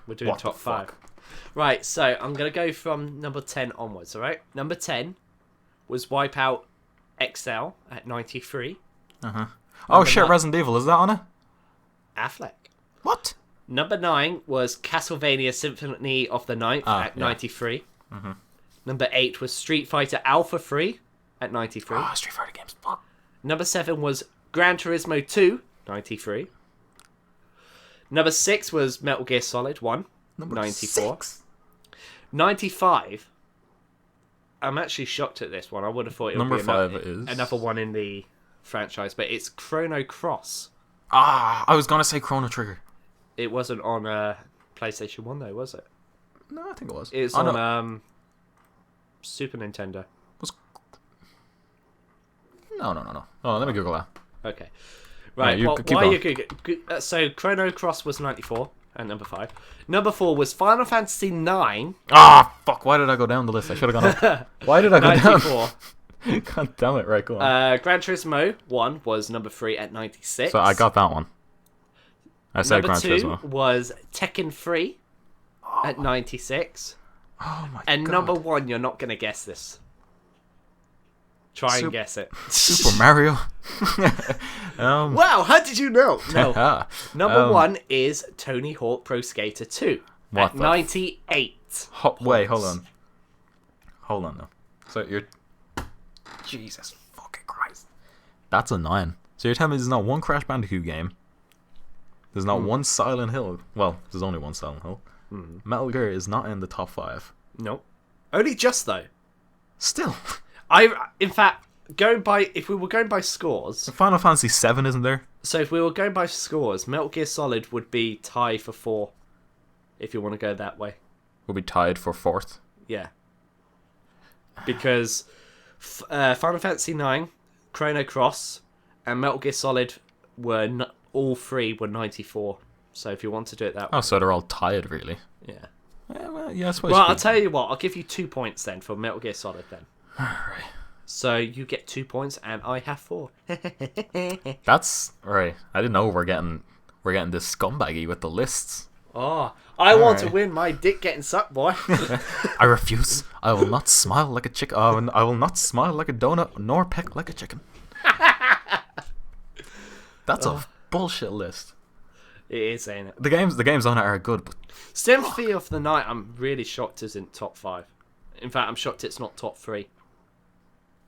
We're doing What top the 5. fuck? Right, so I'm going to go from number 10 onwards, alright? Number 10 was Wipeout XL at 93. Uh-huh. Oh Number shit, 9 Resident Evil, is that on it? Affleck. What? Number 9 was Castlevania Symphony of the Ninth at 93. Mm-hmm. Number 8 was Street Fighter Alpha 3 at 93. Oh, Street Fighter games. Fuck. Number 7 was Gran Turismo 2, 93. Number 6 was Metal Gear Solid 1, Number 94. 6. 95 I'm actually shocked at this one. I would have thought it would Number be 5 is another one in the franchise, but it's Chrono Cross. I was gonna say Chrono Trigger. It wasn't on PlayStation 1 though, was it? No, I think it was. It's on Super Nintendo. No. Oh, let me Google that. Okay. Right, you well, keep why on. you Googling? So Chrono Cross was 94 at number 5. Number 4 was Final Fantasy 9. Fuck, why did I go down the list? I should have gone up. Why did I go 94. down? God damn it, right, go on. Gran Turismo 1 was number 3 at 96. So I got that one. I said Number Gran 2 Turismo. was Tekken 3 at 96. Oh my And god. number 1, you're not going to guess this. Try and guess it. Super Mario. Wow, how did you know? No. Number 1 is Tony Hawk Pro Skater 2 What at the 98. Wait, hold on. Hold on, though. So you're... Jesus fucking Christ. That's a 9. So you're telling me there's not one Crash Bandicoot game? There's not one Silent Hill? Well, there's only one Silent Hill. Metal Gear is not in the top 5. Nope. Only just, though. Still. In fact, if we were going by scores... Final Fantasy 7 isn't there? So if we were going by scores, Metal Gear Solid would be tied for 4. If you want to go that way. We'll be tied for 4th. Yeah. Because Final Fantasy 9, Chrono Cross, and Metal Gear Solid were all 3 were 94. So if you want to do it that way. Oh, so they're all tied, really? Yeah. Yeah, I suppose. Well, I'll tell you what. I'll give you 2 points then for Metal Gear Solid then. Alright. So you get 2 points and I have 4. That's right. I didn't know we're getting this scumbaggy with the lists. Oh, I want to win my dick getting sucked, boy. I refuse. I will not smile like a chicken. I will not smile like a donut, nor peck like a chicken. That's a bullshit list. It is, ain't it? The games on it are good, but Symphony of the Night, I'm really shocked isn't top 5. In fact, I'm shocked it's not top 3.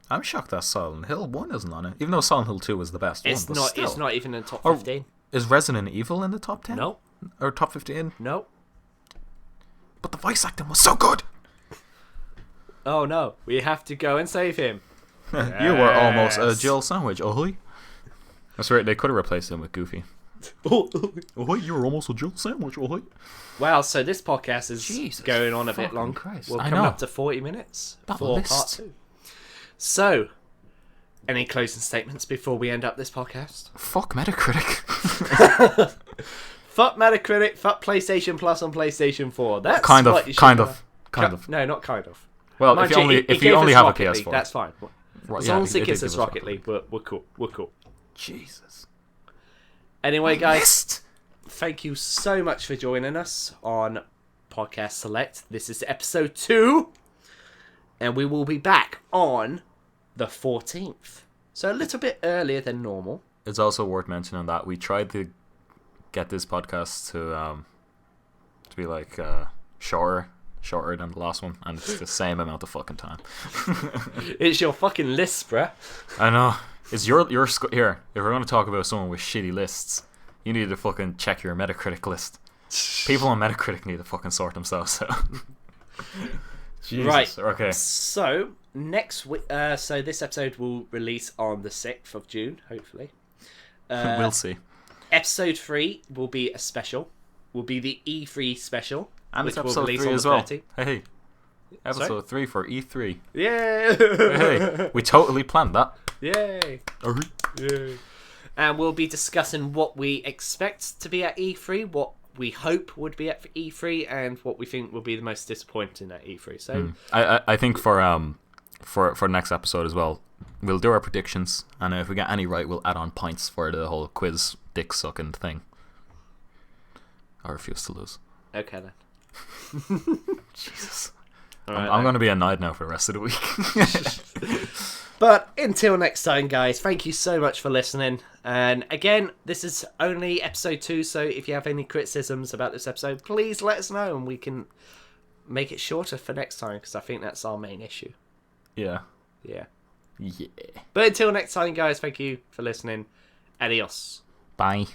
I'm shocked that Silent Hill 1 isn't on it. Even though Silent Hill 2 was the best It's one. not. Still. It's not even in the top 15. Is Resident Evil in the top 10? No. Or top 15? No. But the voice acting was so good. Oh no, we have to go and save him. You were almost a Jill sandwich. Ahoy. That's right. They could have replaced him with Goofy. Ahoy, you were almost a Jill sandwich. Ahoy. Wow, so this podcast is Jesus going on a bit long. Christ. We're I coming know. up to 40 minutes That for list. part 2. So, any closing statements before we end up this podcast? Fuck Metacritic. Fuck Metacritic, fuck PlayStation Plus on PlayStation 4. That's kind what you of. should Kind do. of. Kind of. No, not kind of. Well, Mind if you only it if you gave only us have a Rocket League, PS4, that's fine. Right, As yeah, long as it gives did us give Rocket League, we're cool. We're cool. Jesus. Anyway, guys, List. thank you so much for joining us on Podcast Select. This is episode 2, and we will be back on the 14th. So a little bit earlier than normal. It's also worth mentioning that we tried to get this podcast to be like shorter than the last one, and it's the same amount of fucking time. It's your fucking list, bruh. I know. It's your here. If we're going to talk about someone with shitty lists, you need to fucking check your Metacritic list. People on Metacritic need to fucking sort themselves out. Jesus. Right. Okay. So next week, so this episode will release on the 6th of June, hopefully. We'll see. Episode 3 will be a special. Will be the E3 special, And which it's will episode release 3 on as the well. 30th. Hey. Episode 3 for E3. Yeah. Hey, we totally planned that. Yay. Yay. And we'll be discussing what we expect to be at E3, what we hope would be at E3, and what we think will be the most disappointing at E3. So I think for next episode as well, we'll do our predictions, and if we get any right, we'll add on points for the whole quiz dick sucking thing. I refuse to lose. Okay then. Jesus. Right, I'm going to be annoyed now for the rest of the week. But until next time, guys, thank you so much for listening. And again, this is only episode 2, so if you have any criticisms about this episode, please let us know and we can make it shorter for next time, because I think that's our main issue. Yeah. Yeah. Yeah. But until next time, guys, thank you for listening. Adios. Bye.